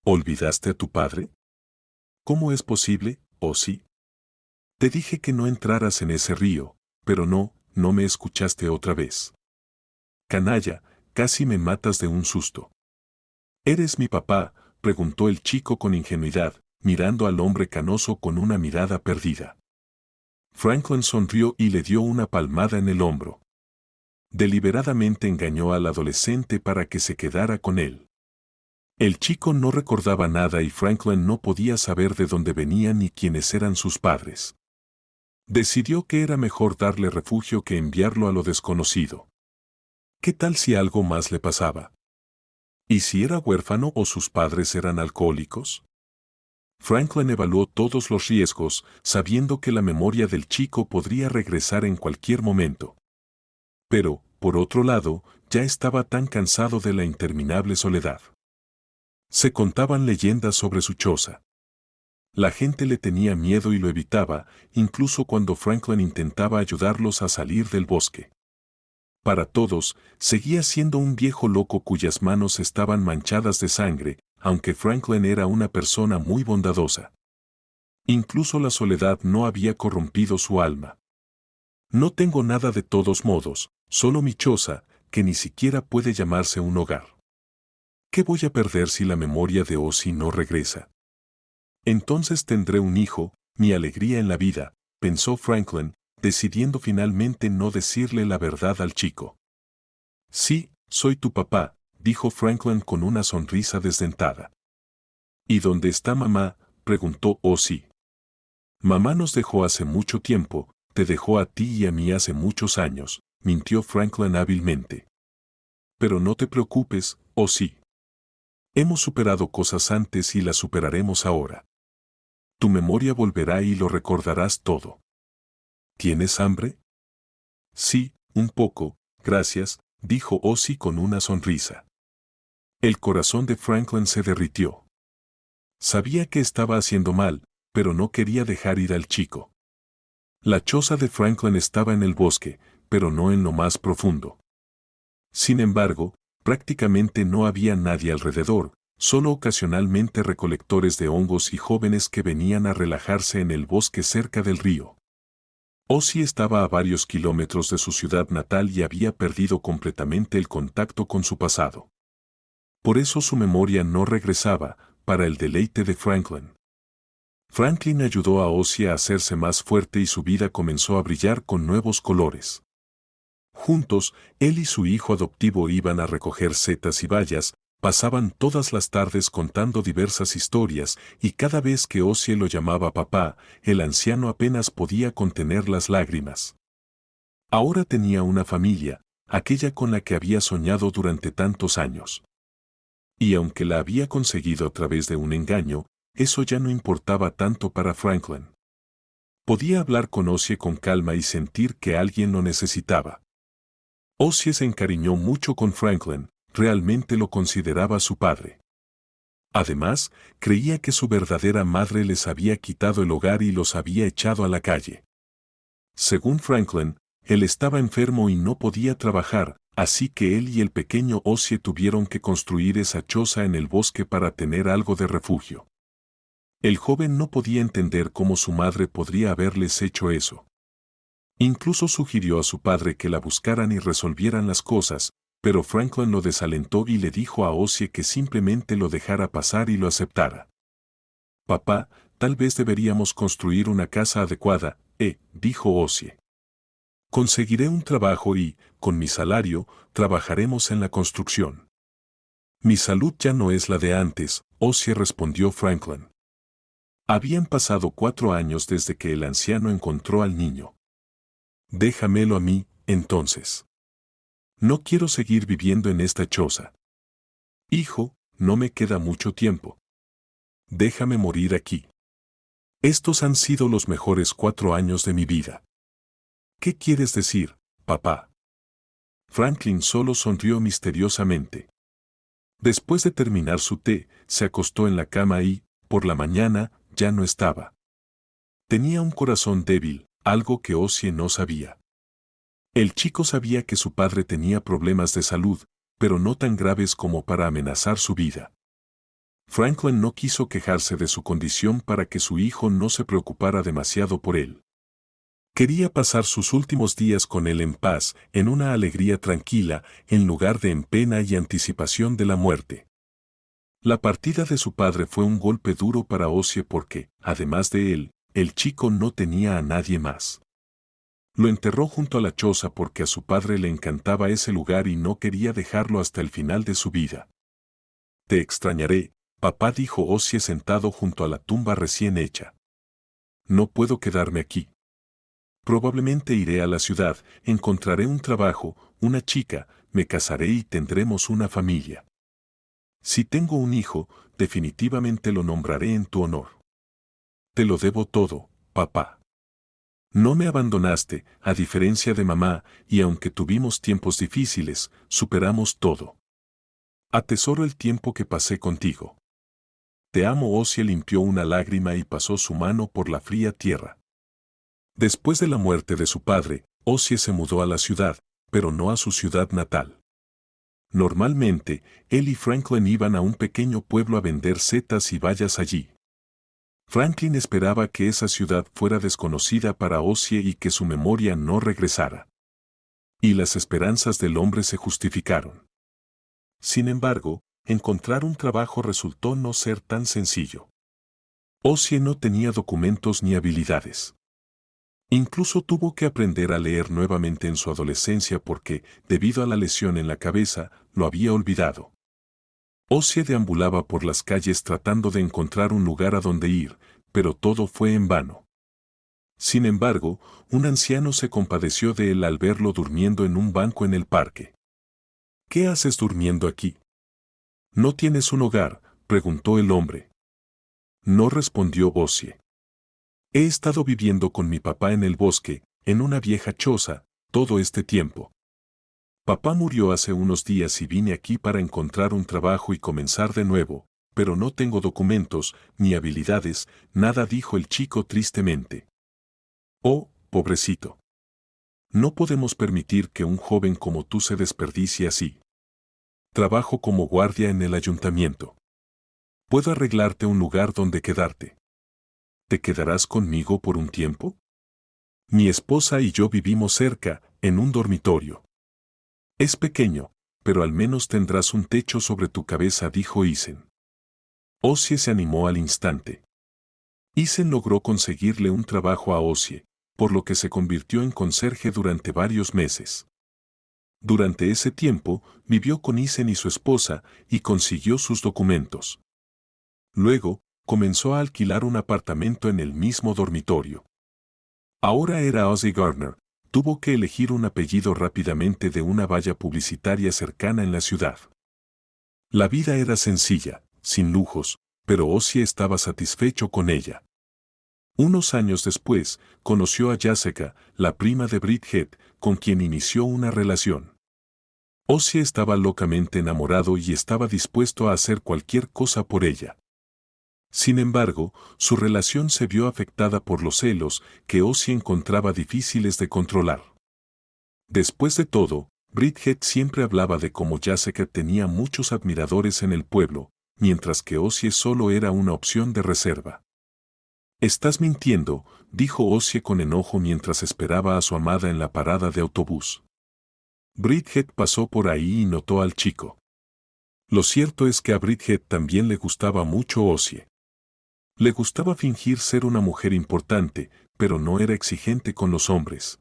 S1: ¿Olvidaste a tu padre? ¿Cómo es posible, Ozzy? Te dije que no entraras en ese río, pero no me escuchaste otra vez. Canalla, casi me matas de un susto. ¿Eres mi papá?, preguntó el chico con ingenuidad, mirando al hombre canoso con una mirada perdida. Franklin sonrió y le dio una palmada en el hombro. Deliberadamente engañó al adolescente para que se quedara con él. El chico no recordaba nada y Franklin no podía saber de dónde venía ni quiénes eran sus padres. Decidió que era mejor darle refugio que enviarlo a lo desconocido. ¿Qué tal si algo más le pasaba? ¿Y si era huérfano o sus padres eran alcohólicos? Franklin evaluó todos los riesgos, sabiendo que la memoria del chico podría regresar en cualquier momento. Pero, por otro lado, ya estaba tan cansado de la interminable soledad. Se contaban leyendas sobre su choza. La gente le tenía miedo y lo evitaba, incluso cuando Franklin intentaba ayudarlos a salir del bosque. Para todos, seguía siendo un viejo loco cuyas manos estaban manchadas de sangre, aunque Franklin era una persona muy bondadosa. Incluso la soledad no había corrompido su alma. No tengo nada de todos modos, solo mi choza, que ni siquiera puede llamarse un hogar. ¿Qué voy a perder si la memoria de Ozzy no regresa? Entonces tendré un hijo, mi alegría en la vida, pensó Franklin, decidiendo finalmente no decirle la verdad al chico. Sí, soy tu papá, dijo Franklin con una sonrisa desdentada. ¿Y dónde está mamá?, preguntó Ozzy. Mamá nos dejó hace mucho tiempo, te dejó a ti y a mí hace muchos años, mintió Franklin hábilmente. Pero no te preocupes, Ozzy. Hemos superado cosas antes y las superaremos ahora. Tu memoria volverá y lo recordarás todo. ¿Tienes hambre? Sí, un poco, gracias, dijo Ozzy con una sonrisa. El corazón de Franklin se derritió. Sabía que estaba haciendo mal, pero no quería dejar ir al chico. La choza de Franklin estaba en el bosque, pero no en lo más profundo. Sin embargo, prácticamente no había nadie alrededor, solo ocasionalmente recolectores de hongos y jóvenes que venían a relajarse en el bosque cerca del río. Ozzie estaba a varios kilómetros de su ciudad natal y había perdido completamente el contacto con su pasado. Por eso su memoria no regresaba, para el deleite de Franklin. Franklin ayudó a Ozzie a hacerse más fuerte y su vida comenzó a brillar con nuevos colores. Juntos, él y su hijo adoptivo iban a recoger setas y bayas, pasaban todas las tardes contando diversas historias y cada vez que Ozzie lo llamaba papá, el anciano apenas podía contener las lágrimas. Ahora tenía una familia, aquella con la que había soñado durante tantos años. Y aunque la había conseguido a través de un engaño, eso ya no importaba tanto para Franklin. Podía hablar con Ozzie con calma y sentir que alguien lo necesitaba. Ozzie se encariñó mucho con Franklin, realmente lo consideraba su padre. Además, creía que su verdadera madre les había quitado el hogar y los había echado a la calle. Según Franklin, él estaba enfermo y no podía trabajar, así que él y el pequeño Ozzie tuvieron que construir esa choza en el bosque para tener algo de refugio. El joven no podía entender cómo su madre podría haberles hecho eso. Incluso sugirió a su padre que la buscaran y resolvieran las cosas, pero Franklin lo desalentó y le dijo a Ozzie que simplemente lo dejara pasar y lo aceptara. Papá, tal vez deberíamos construir una casa adecuada, dijo Ozzie. Conseguiré un trabajo y, con mi salario, trabajaremos en la construcción. Mi salud ya no es la de antes, Ozzie respondió Franklin. Habían pasado 4 años desde que el anciano encontró al niño. Déjamelo a mí, entonces. No quiero seguir viviendo en esta choza. Hijo, no me queda mucho tiempo. Déjame morir aquí. Estos han sido los mejores 4 años de mi vida. ¿Qué quieres decir, papá? Franklin solo sonrió misteriosamente. Después de terminar su té, se acostó en la cama y, por la mañana, ya no estaba. Tenía un corazón débil, algo que Ozzie no sabía. El chico sabía que su padre tenía problemas de salud, pero no tan graves como para amenazar su vida. Franklin no quiso quejarse de su condición para que su hijo no se preocupara demasiado por él. Quería pasar sus últimos días con él en paz, en una alegría tranquila, en lugar de en pena y anticipación de la muerte. La partida de su padre fue un golpe duro para Ozzie porque, además de él, el chico no tenía a nadie más. Lo enterró junto a la choza porque a su padre le encantaba ese lugar y no quería dejarlo hasta el final de su vida. Te extrañaré, papá, dijo Ozzie sentado junto a la tumba recién hecha. No puedo quedarme aquí. Probablemente iré a la ciudad, encontraré un trabajo, una chica, me casaré y tendremos una familia. Si tengo un hijo, definitivamente lo nombraré en tu honor. Te lo debo todo, papá. No me abandonaste, a diferencia de mamá, y aunque tuvimos tiempos difíciles, superamos todo. Atesoro el tiempo que pasé contigo. Te amo. Ozzie limpió una lágrima y pasó su mano por la fría tierra. Después de la muerte de su padre, Ozzie se mudó a la ciudad, pero no a su ciudad natal. Normalmente, él y Franklin iban a un pequeño pueblo a vender setas y bayas allí. Franklin esperaba que esa ciudad fuera desconocida para Ozzie y que su memoria no regresara. Y las esperanzas del hombre se justificaron. Sin embargo, encontrar un trabajo resultó no ser tan sencillo. Ozzie no tenía documentos ni habilidades. Incluso tuvo que aprender a leer nuevamente en su adolescencia porque, debido a la lesión en la cabeza, lo había olvidado. Ozzie deambulaba por las calles tratando de encontrar un lugar a donde ir, pero todo fue en vano. Sin embargo, un anciano se compadeció de él al verlo durmiendo en un banco en el parque. ¿Qué haces durmiendo aquí? ¿No tienes un hogar?, preguntó el hombre. No, respondió Ozzie. He estado viviendo con mi papá en el bosque, en una vieja choza, todo este tiempo. Papá murió hace unos días y vine aquí para encontrar un trabajo y comenzar de nuevo, pero no tengo documentos, ni habilidades, nada, dijo el chico tristemente. Oh, pobrecito. No podemos permitir que un joven como tú se desperdicie así. Trabajo como guardia en el ayuntamiento. Puedo arreglarte un lugar donde quedarte. ¿Te quedarás conmigo por un tiempo? Mi esposa y yo vivimos cerca, en un dormitorio. Es pequeño, pero al menos tendrás un techo sobre tu cabeza, dijo Isen. Ossie se animó al instante. Isen logró conseguirle un trabajo a Ossie, por lo que se convirtió en conserje durante varios meses. Durante ese tiempo, vivió con Isen y su esposa y consiguió sus documentos. Luego, comenzó a alquilar un apartamento en el mismo dormitorio. Ahora era Ossie Gardner. Tuvo que elegir un apellido rápidamente de una valla publicitaria cercana en la ciudad. La vida era sencilla, sin lujos, pero Ossie estaba satisfecho con ella. Unos años después, conoció a Jessica, la prima de Bridget, con quien inició una relación. Ossie estaba locamente enamorado y estaba dispuesto a hacer cualquier cosa por ella. Sin embargo, su relación se vio afectada por los celos que Ossie encontraba difíciles de controlar. Después de todo, Bridget siempre hablaba de cómo Jessica tenía muchos admiradores en el pueblo, mientras que Ossie solo era una opción de reserva. «Estás mintiendo», dijo Ossie con enojo mientras esperaba a su amada en la parada de autobús. Bridget pasó por ahí y notó al chico. Lo cierto es que a Bridget también le gustaba mucho Ossie. Le gustaba fingir ser una mujer importante, pero no era exigente con los hombres.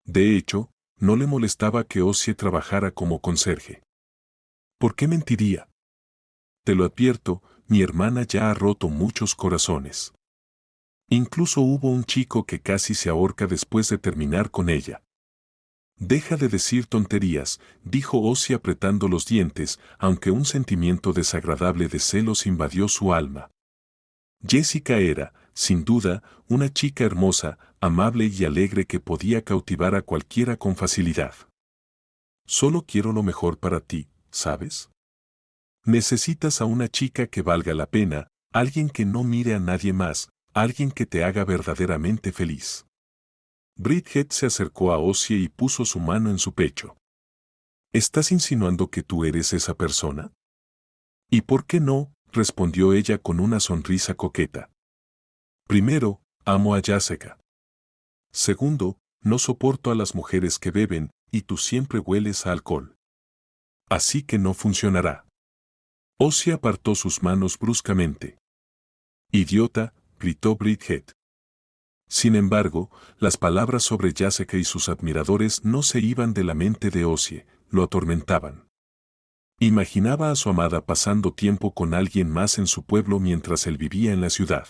S1: De hecho, no le molestaba que Ossie trabajara como conserje. ¿Por qué mentiría? Te lo advierto, mi hermana ya ha roto muchos corazones. Incluso hubo un chico que casi se ahorca después de terminar con ella. Deja de decir tonterías, dijo Ossie apretando los dientes, aunque un sentimiento desagradable de celos invadió su alma. Jessica era, sin duda, una chica hermosa, amable y alegre que podía cautivar a cualquiera con facilidad. Solo quiero lo mejor para ti, ¿sabes? Necesitas a una chica que valga la pena, alguien que no mire a nadie más, alguien que te haga verdaderamente feliz. Bridget se acercó a Ossie y puso su mano en su pecho. ¿Estás insinuando que tú eres esa persona? ¿Y por qué no?, respondió ella con una sonrisa coqueta. Primero, amo a Jessica. Segundo, no soporto a las mujeres que beben, y tú siempre hueles a alcohol. Así que no funcionará. Ossie apartó sus manos bruscamente. Idiota, gritó Bridget. Sin embargo, las palabras sobre Jessica y sus admiradores no se iban de la mente de Ossie, lo atormentaban. Imaginaba a su amada pasando tiempo con alguien más en su pueblo mientras él vivía en la ciudad.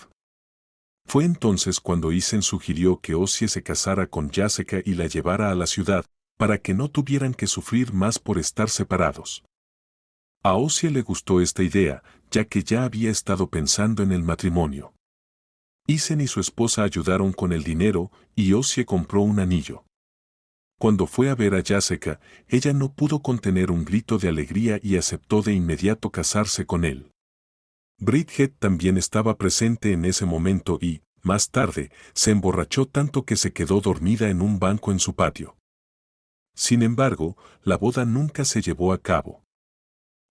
S1: Fue entonces cuando Isen sugirió que Ossie se casara con Jessica y la llevara a la ciudad, para que no tuvieran que sufrir más por estar separados. A Ossie le gustó esta idea, ya que ya había estado pensando en el matrimonio. Isen y su esposa ayudaron con el dinero y Ossie compró un anillo. Cuando fue a ver a Jessica, ella no pudo contener un grito de alegría y aceptó de inmediato casarse con él. Bridget también estaba presente en ese momento y, más tarde, se emborrachó tanto que se quedó dormida en un banco en su patio. Sin embargo, la boda nunca se llevó a cabo.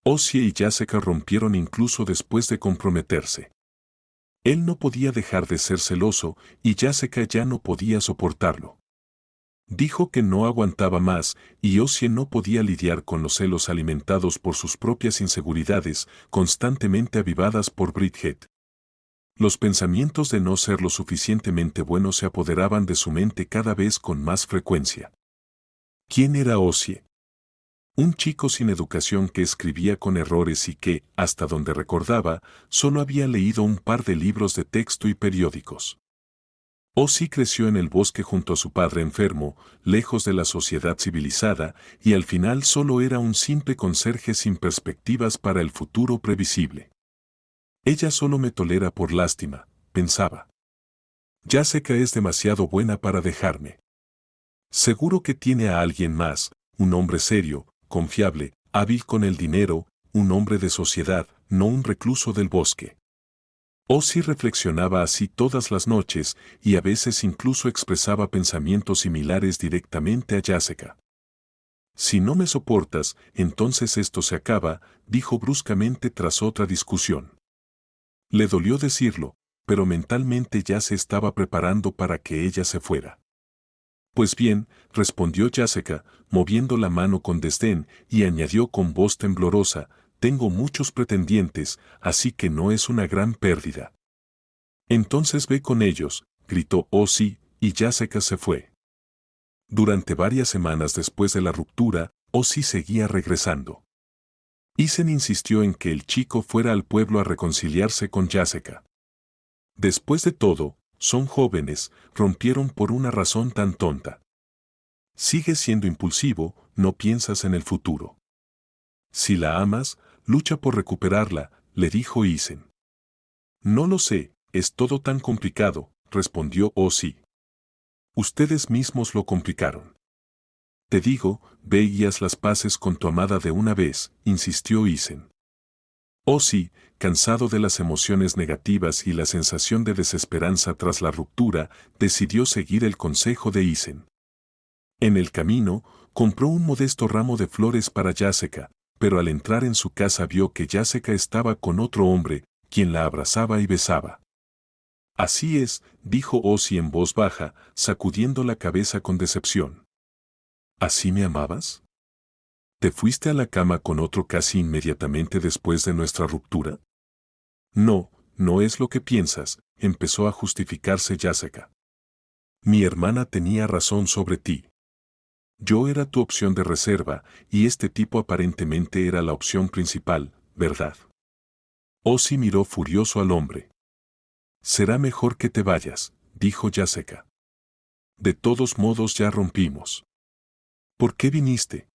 S1: Ossie y Jessica rompieron incluso después de comprometerse. Él no podía dejar de ser celoso y Jessica ya no podía soportarlo. Dijo que no aguantaba más y Ossie no podía lidiar con los celos alimentados por sus propias inseguridades, constantemente avivadas por Bridget. Los pensamientos de no ser lo suficientemente bueno se apoderaban de su mente cada vez con más frecuencia. ¿Quién era Ossie? Un chico sin educación que escribía con errores y que, hasta donde recordaba, solo había leído un par de libros de texto y periódicos. Ossie creció en el bosque junto a su padre enfermo, lejos de la sociedad civilizada, y al final solo era un simple conserje sin perspectivas para el futuro previsible. Ella solo me tolera por lástima, pensaba. Jessica es demasiado buena para dejarme. Seguro que tiene a alguien más, un hombre serio, confiable, hábil con el dinero, un hombre de sociedad, no un recluso del bosque. Ozzy reflexionaba así todas las noches y a veces incluso expresaba pensamientos similares directamente a Jessica. Si no me soportas, entonces esto se acaba, dijo bruscamente tras otra discusión. Le dolió decirlo, pero mentalmente ya se estaba preparando para que ella se fuera. Pues bien, respondió Jessica, moviendo la mano con desdén, y añadió con voz temblorosa, tengo muchos pretendientes, así que no es una gran pérdida. Entonces ve con ellos, gritó Ozzy, y Jessica se fue. Durante varias semanas después de la ruptura, Ozzy seguía regresando. Ethan insistió en que el chico fuera al pueblo a reconciliarse con Jessica. Después de todo, son jóvenes, rompieron por una razón tan tonta. Sigues siendo impulsivo, no piensas en el futuro. Si la amas, lucha por recuperarla, le dijo Ethan. No lo sé, es todo tan complicado, respondió Ozzy. Ustedes mismos lo complicaron. Te digo, ve y haz las paces con tu amada de una vez, insistió Ethan. Ozzy, cansado de las emociones negativas y la sensación de desesperanza tras la ruptura, decidió seguir el consejo de Ethan. En el camino, compró un modesto ramo de flores para Jessica, pero al entrar en su casa vio que Jessica estaba con otro hombre, quien la abrazaba y besaba. Así es, dijo Ozzy en voz baja, sacudiendo la cabeza con decepción. ¿Así me amabas? ¿Te fuiste a la cama con otro casi inmediatamente después de nuestra ruptura? No, no es lo que piensas, empezó a justificarse Jessica. Mi hermana tenía razón sobre ti. Yo era tu opción de reserva, y este tipo aparentemente era la opción principal, ¿verdad? Ozzy miró furioso al hombre. Será mejor que te vayas, dijo Jessica. De todos modos ya rompimos. ¿Por qué viniste?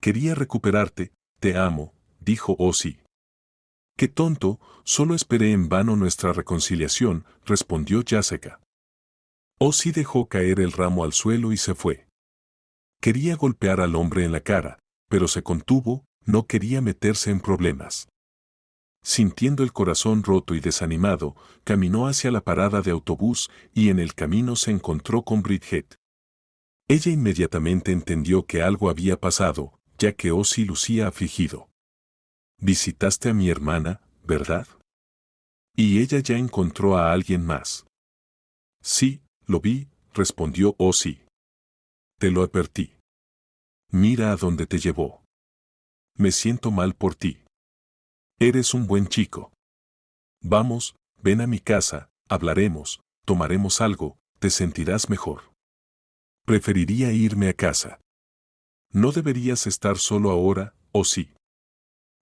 S1: Quería recuperarte, te amo, dijo Ozzy. Qué tonto, solo esperé en vano nuestra reconciliación, respondió Jessica. Ozzy dejó caer el ramo al suelo y se fue. Quería golpear al hombre en la cara, pero se contuvo, no quería meterse en problemas. Sintiendo el corazón roto y desanimado, caminó hacia la parada de autobús y en el camino se encontró con Bridget. Ella inmediatamente entendió que algo había pasado, ya que Ozzy lucía afligido. Visitaste a mi hermana, ¿verdad? Y ella ya encontró a alguien más. Sí, lo vi, respondió Ozzy. Te lo advertí. Mira a dónde te llevó. Me siento mal por ti. Eres un buen chico. Vamos, ven a mi casa, hablaremos, tomaremos algo, te sentirás mejor. Preferiría irme a casa. No deberías estar solo ahora, ¿o sí?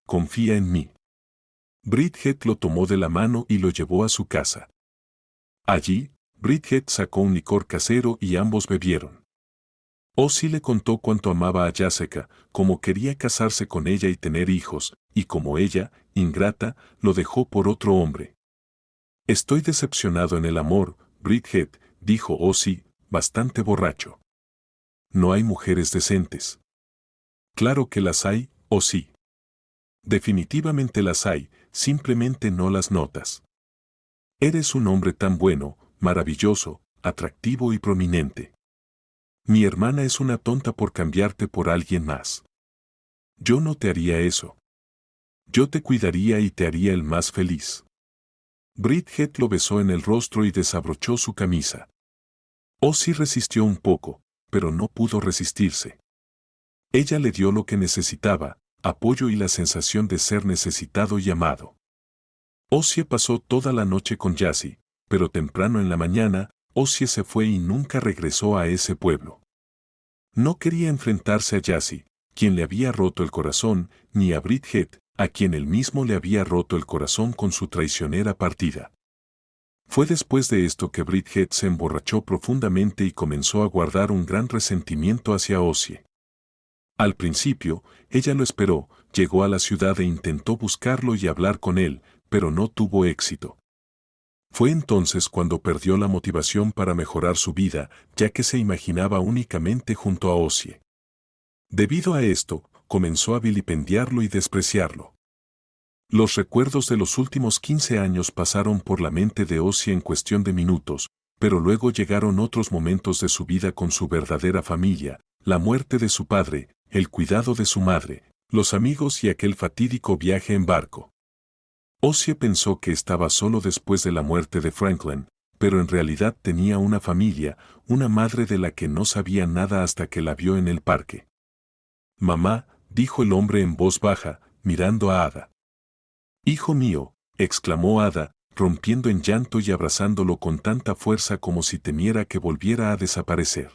S1: Confía en mí. Bridget lo tomó de la mano y lo llevó a su casa. Allí, Bridget sacó un licor casero y ambos bebieron. Ozzy le contó cuánto amaba a Jessica, cómo quería casarse con ella y tener hijos, y cómo ella, ingrata, lo dejó por otro hombre. Estoy decepcionado en el amor, Bridget, dijo Ozzy, bastante borracho. No hay mujeres decentes. Claro que las hay, Ozzy. Definitivamente las hay, simplemente no las notas. Eres un hombre tan bueno, maravilloso, atractivo y prominente. Mi hermana es una tonta por cambiarte por alguien más. Yo no te haría eso. Yo te cuidaría y te haría el más feliz. Bridget lo besó en el rostro y desabrochó su camisa. Ozzy resistió un poco, pero no pudo resistirse. Ella le dio lo que necesitaba, apoyo y la sensación de ser necesitado y amado. Ozzy pasó toda la noche con Jessie, pero temprano en la mañana, Ozzy se fue y nunca regresó a ese pueblo. No quería enfrentarse a Jessie, quien le había roto el corazón, ni a Bridget, a quien él mismo le había roto el corazón con su traicionera partida. Fue después de esto que Bridget se emborrachó profundamente y comenzó a guardar un gran resentimiento hacia Ozzy. Al principio, ella lo esperó, llegó a la ciudad e intentó buscarlo y hablar con él, pero no tuvo éxito. Fue entonces cuando perdió la motivación para mejorar su vida, ya que se imaginaba únicamente junto a Ozzy. Debido a esto, comenzó a vilipendiarlo y despreciarlo. Los recuerdos de los últimos 15 años pasaron por la mente de Ozzie en cuestión de minutos, pero luego llegaron otros momentos de su vida con su verdadera familia, la muerte de su padre, el cuidado de su madre, los amigos y aquel fatídico viaje en barco. Ozzie pensó que estaba solo después de la muerte de Franklin, pero en realidad tenía una familia, una madre de la que no sabía nada hasta que la vio en el parque. «Mamá», dijo el hombre en voz baja, mirando a Ada. «Hijo mío», exclamó Ada, rompiendo en llanto y abrazándolo con tanta fuerza como si temiera que volviera a desaparecer.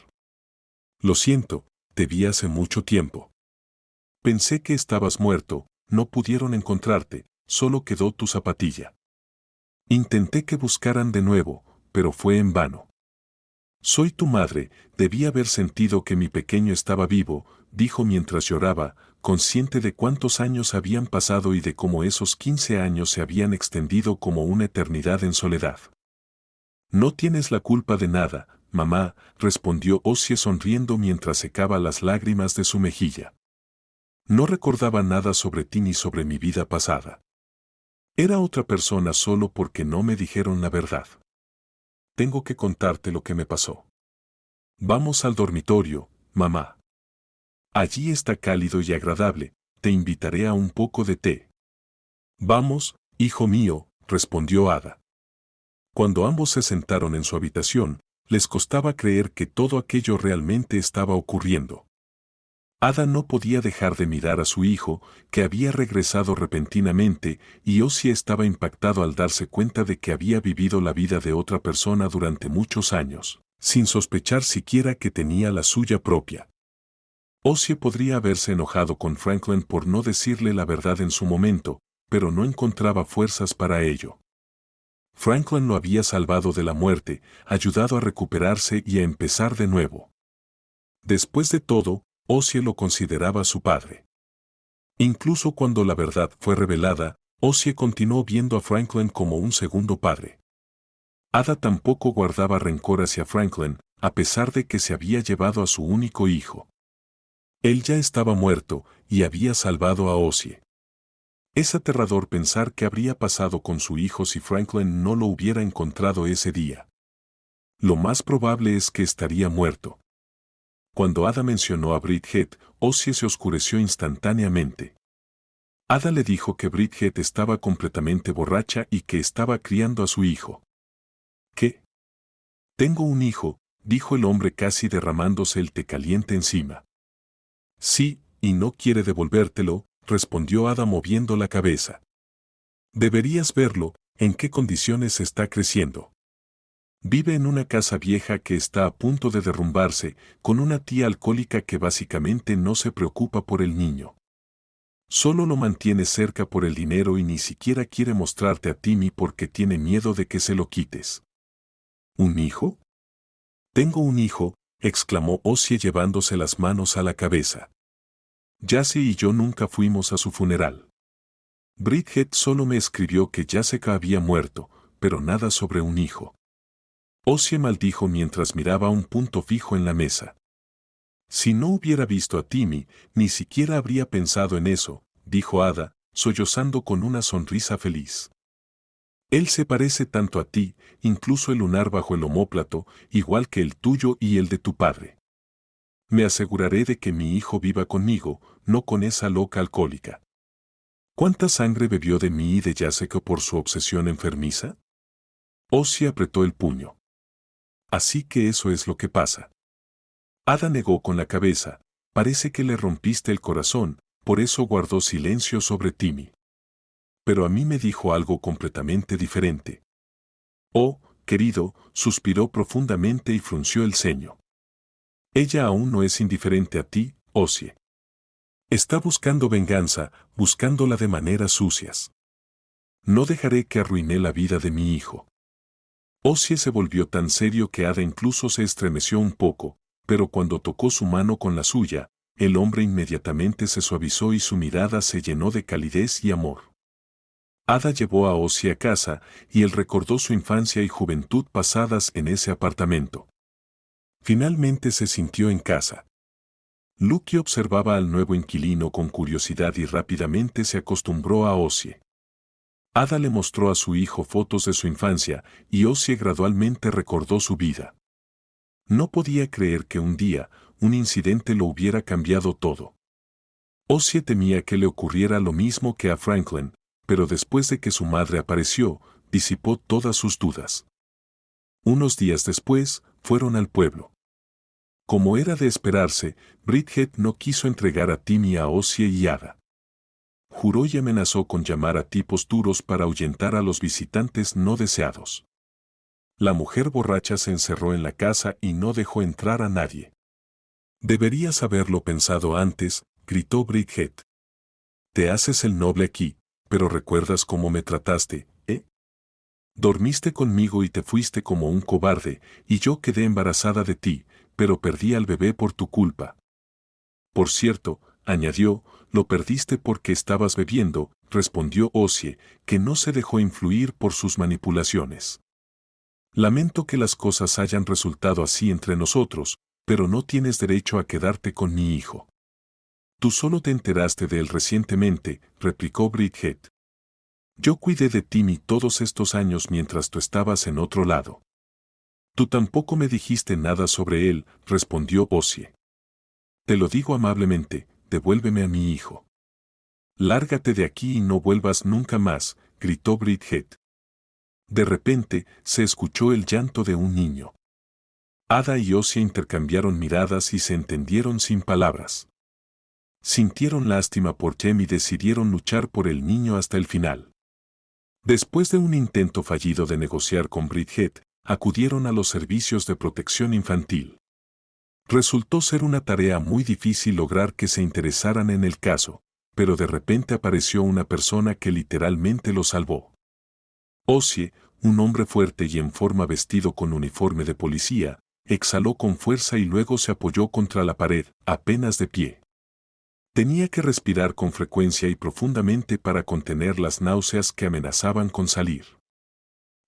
S1: «Lo siento, te vi hace mucho tiempo. Pensé que estabas muerto, no pudieron encontrarte, solo quedó tu zapatilla. Intenté que buscaran de nuevo, pero fue en vano. Soy tu madre, debí haber sentido que mi pequeño estaba vivo», dijo mientras lloraba, consciente de cuántos años habían pasado y de cómo esos 15 años se habían extendido como una eternidad en soledad. «No tienes la culpa de nada, mamá», respondió Ozzie sonriendo mientras secaba las lágrimas de su mejilla. «No recordaba nada sobre ti ni sobre mi vida pasada. Era otra persona solo porque no me dijeron la verdad. Tengo que contarte lo que me pasó. Vamos al dormitorio, mamá. Allí está cálido y agradable, te invitaré a un poco de té». «Vamos, hijo mío», respondió Ada. Cuando ambos se sentaron en su habitación, les costaba creer que todo aquello realmente estaba ocurriendo. Ada no podía dejar de mirar a su hijo, que había regresado repentinamente, y Ozzie estaba impactado al darse cuenta de que había vivido la vida de otra persona durante muchos años, sin sospechar siquiera que tenía la suya propia. Ozzie podría haberse enojado con Franklin por no decirle la verdad en su momento, pero no encontraba fuerzas para ello. Franklin lo había salvado de la muerte, ayudado a recuperarse y a empezar de nuevo. Después de todo, Ozzie lo consideraba su padre. Incluso cuando la verdad fue revelada, Ozzie continuó viendo a Franklin como un segundo padre. Ada tampoco guardaba rencor hacia Franklin, a pesar de que se había llevado a su único hijo. Él ya estaba muerto y había salvado a Ozzie. Es aterrador pensar qué habría pasado con su hijo si Franklin no lo hubiera encontrado ese día. Lo más probable es que estaría muerto. Cuando Ada mencionó a Bridget, Ozzie se oscureció instantáneamente. Ada le dijo que Bridget estaba completamente borracha y que estaba criando a su hijo. «¿Qué? Tengo un hijo», dijo el hombre casi derramándose el té caliente encima. «Sí, y no quiere devolvértelo», respondió Ada moviendo la cabeza. «Deberías verlo, en qué condiciones está creciendo. Vive en una casa vieja que está a punto de derrumbarse, con una tía alcohólica que básicamente no se preocupa por el niño. Solo lo mantiene cerca por el dinero y ni siquiera quiere mostrarte a Timmy porque tiene miedo de que se lo quites». «¿Un hijo?» «Tengo un hijo», exclamó Ozzie llevándose las manos a la cabeza. «Jesse y yo nunca fuimos a su funeral. Bridget solo me escribió que Jessica había muerto, pero nada sobre un hijo». Ozzie maldijo mientras miraba un punto fijo en la mesa. «Si no hubiera visto a Timmy, ni siquiera habría pensado en eso», dijo Ada, sollozando con una sonrisa feliz. «Él se parece tanto a ti, incluso el lunar bajo el omóplato, igual que el tuyo y el de tu padre. Me aseguraré de que mi hijo viva conmigo, no con esa loca alcohólica». «¿Cuánta sangre bebió de mí y de Jessica por su obsesión enfermiza?» Ozzie apretó el puño. «Así que eso es lo que pasa». Ada negó con la cabeza. «Parece que le rompiste el corazón, por eso guardó silencio sobre Timmy. Pero a mí me dijo algo completamente diferente». «Oh, querido», suspiró profundamente y frunció el ceño. «Ella aún no es indiferente a ti, Ozzie. Está buscando venganza, buscándola de maneras sucias. No dejaré que arruine la vida de mi hijo». Ozzie se volvió tan serio que Ada incluso se estremeció un poco, pero cuando tocó su mano con la suya, el hombre inmediatamente se suavizó y su mirada se llenó de calidez y amor. Ada llevó a Ozzie a casa y él recordó su infancia y juventud pasadas en ese apartamento. Finalmente se sintió en casa. Lucky observaba al nuevo inquilino con curiosidad y rápidamente se acostumbró a Ozzie. Ada le mostró a su hijo fotos de su infancia y Ozzie gradualmente recordó su vida. No podía creer que un día, un incidente lo hubiera cambiado todo. Ozzie temía que le ocurriera lo mismo que a Franklin, pero después de que su madre apareció, disipó todas sus dudas. Unos días después, fueron al pueblo. Como era de esperarse, Bridget no quiso entregar a Timmy a Ozzie y Ada. Juró y amenazó con llamar a tipos duros para ahuyentar a los visitantes no deseados. La mujer borracha se encerró en la casa y no dejó entrar a nadie. «Deberías haberlo pensado antes», gritó Bridget. «Te haces el noble aquí, pero recuerdas cómo me trataste, ¿eh? Dormiste conmigo y te fuiste como un cobarde, y yo quedé embarazada de ti, pero perdí al bebé por tu culpa. Por cierto», añadió, «lo perdiste porque estabas bebiendo», respondió Ozzie, que no se dejó influir por sus manipulaciones. «Lamento que las cosas hayan resultado así entre nosotros, pero no tienes derecho a quedarte con mi hijo». «Tú solo te enteraste de él recientemente», replicó Bridget. «Yo cuidé de Timmy todos estos años mientras tú estabas en otro lado». «Tú tampoco me dijiste nada sobre él», respondió Ozzie. «Te lo digo amablemente, devuélveme a mi hijo». «Lárgate de aquí y no vuelvas nunca más», gritó Bridget. De repente, se escuchó el llanto de un niño. Ada y Ozzie intercambiaron miradas y se entendieron sin palabras. Sintieron lástima por Jem y decidieron luchar por el niño hasta el final. Después de un intento fallido de negociar con Bridget, acudieron a los servicios de protección infantil. Resultó ser una tarea muy difícil lograr que se interesaran en el caso, pero de repente apareció una persona que literalmente lo salvó. Ozzie, un hombre fuerte y en forma vestido con uniforme de policía, exhaló con fuerza y luego se apoyó contra la pared, apenas de pie. Tenía que respirar con frecuencia y profundamente para contener las náuseas que amenazaban con salir.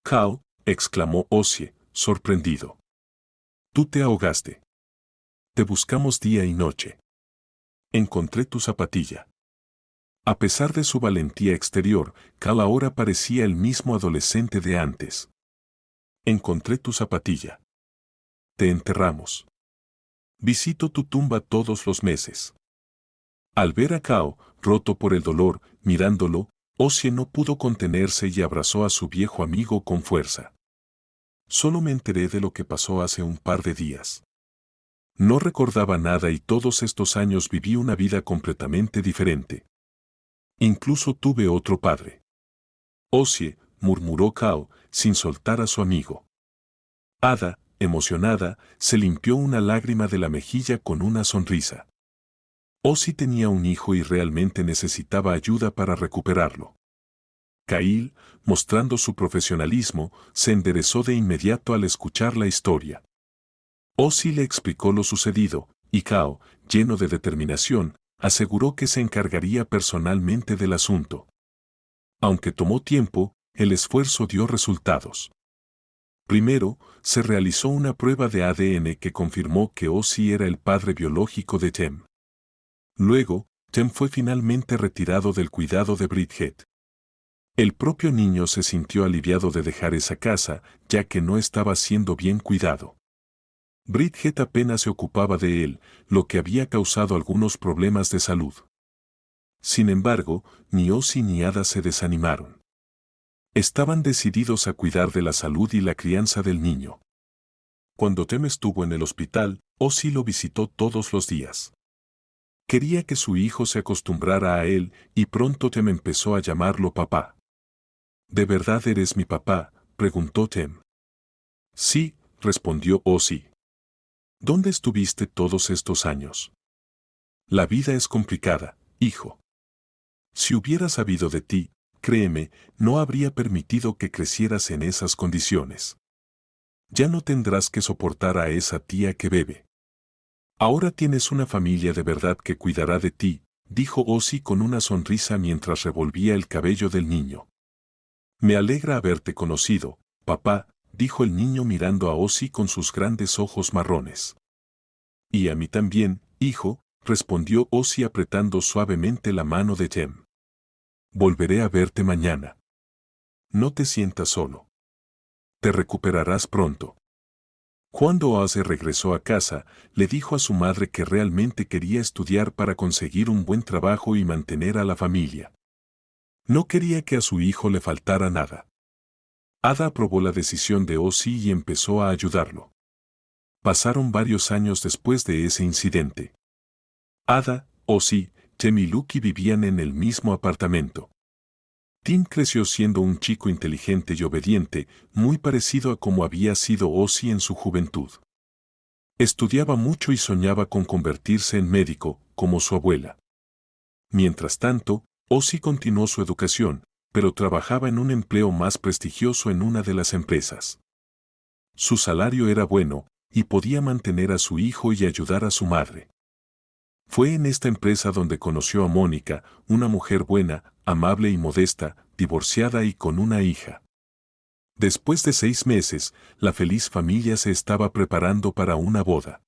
S1: «Cal», exclamó Ozzie, sorprendido. «Tú te ahogaste. Te buscamos día y noche. Encontré tu zapatilla». A pesar de su valentía exterior, Cal ahora parecía el mismo adolescente de antes. «Encontré tu zapatilla. Te enterramos. Visito tu tumba todos los meses». Al ver a Cal, roto por el dolor, mirándolo, Ozzie no pudo contenerse y abrazó a su viejo amigo con fuerza. «Solo me enteré de lo que pasó hace un par de días. No recordaba nada y todos estos años viví una vida completamente diferente. Incluso tuve otro padre». «Ozzie», murmuró Cal, sin soltar a su amigo. Ada, emocionada, se limpió una lágrima de la mejilla con una sonrisa. Ozzie tenía un hijo y realmente necesitaba ayuda para recuperarlo. Kyle, mostrando su profesionalismo, se enderezó de inmediato al escuchar la historia. Ozzie le explicó lo sucedido, y Cal, lleno de determinación, aseguró que se encargaría personalmente del asunto. Aunque tomó tiempo, el esfuerzo dio resultados. Primero, se realizó una prueba de ADN que confirmó que Ozzie era el padre biológico de Jem. Luego, Jem fue finalmente retirado del cuidado de Bridget. El propio niño se sintió aliviado de dejar esa casa, ya que no estaba siendo bien cuidado. Bridget apenas se ocupaba de él, lo que había causado algunos problemas de salud. Sin embargo, ni Ozzie ni Ada se desanimaron. Estaban decididos a cuidar de la salud y la crianza del niño. Cuando Jem estuvo en el hospital, Ozzie lo visitó todos los días. Quería que su hijo se acostumbrara a él y pronto Jem empezó a llamarlo papá. «¿De verdad eres mi papá?», preguntó Jem. «Sí», respondió Ozzie. «¿Dónde estuviste todos estos años?». «La vida es complicada, hijo. Si hubiera sabido de ti, créeme, no habría permitido que crecieras en esas condiciones. Ya no tendrás que soportar a esa tía que bebe. Ahora tienes una familia de verdad que cuidará de ti», dijo Ozzie con una sonrisa mientras revolvía el cabello del niño. «Me alegra haberte conocido, papá», dijo el niño mirando a Ozzie con sus grandes ojos marrones. «Y a mí también, hijo», respondió Ozzie apretando suavemente la mano de Jem. «Volveré a verte mañana». no te sientas solo. Te recuperarás pronto. Cuando Ozzy regresó a casa, le dijo a su madre que realmente quería estudiar para conseguir un buen trabajo y mantener a la familia. No quería que a su hijo le faltara nada. Ada aprobó la decisión de Ozzy y empezó a ayudarlo. Pasaron varios años después de ese incidente. Ada, Ozzy, Tim y Lucky vivían en el mismo apartamento. Tim creció siendo un chico inteligente y obediente, muy parecido a como había sido Ozzy en su juventud. Estudiaba mucho y soñaba con convertirse en médico, como su abuela. Mientras tanto, Ozzy continuó su educación, pero trabajaba en un empleo más prestigioso en una de las empresas. Su salario era bueno, y podía mantener a su hijo y ayudar a su madre. Fue en esta empresa donde conoció a Mónica, una mujer buena, amable y modesta, divorciada y con una hija. Después de 6 meses, la feliz familia se estaba preparando para una boda.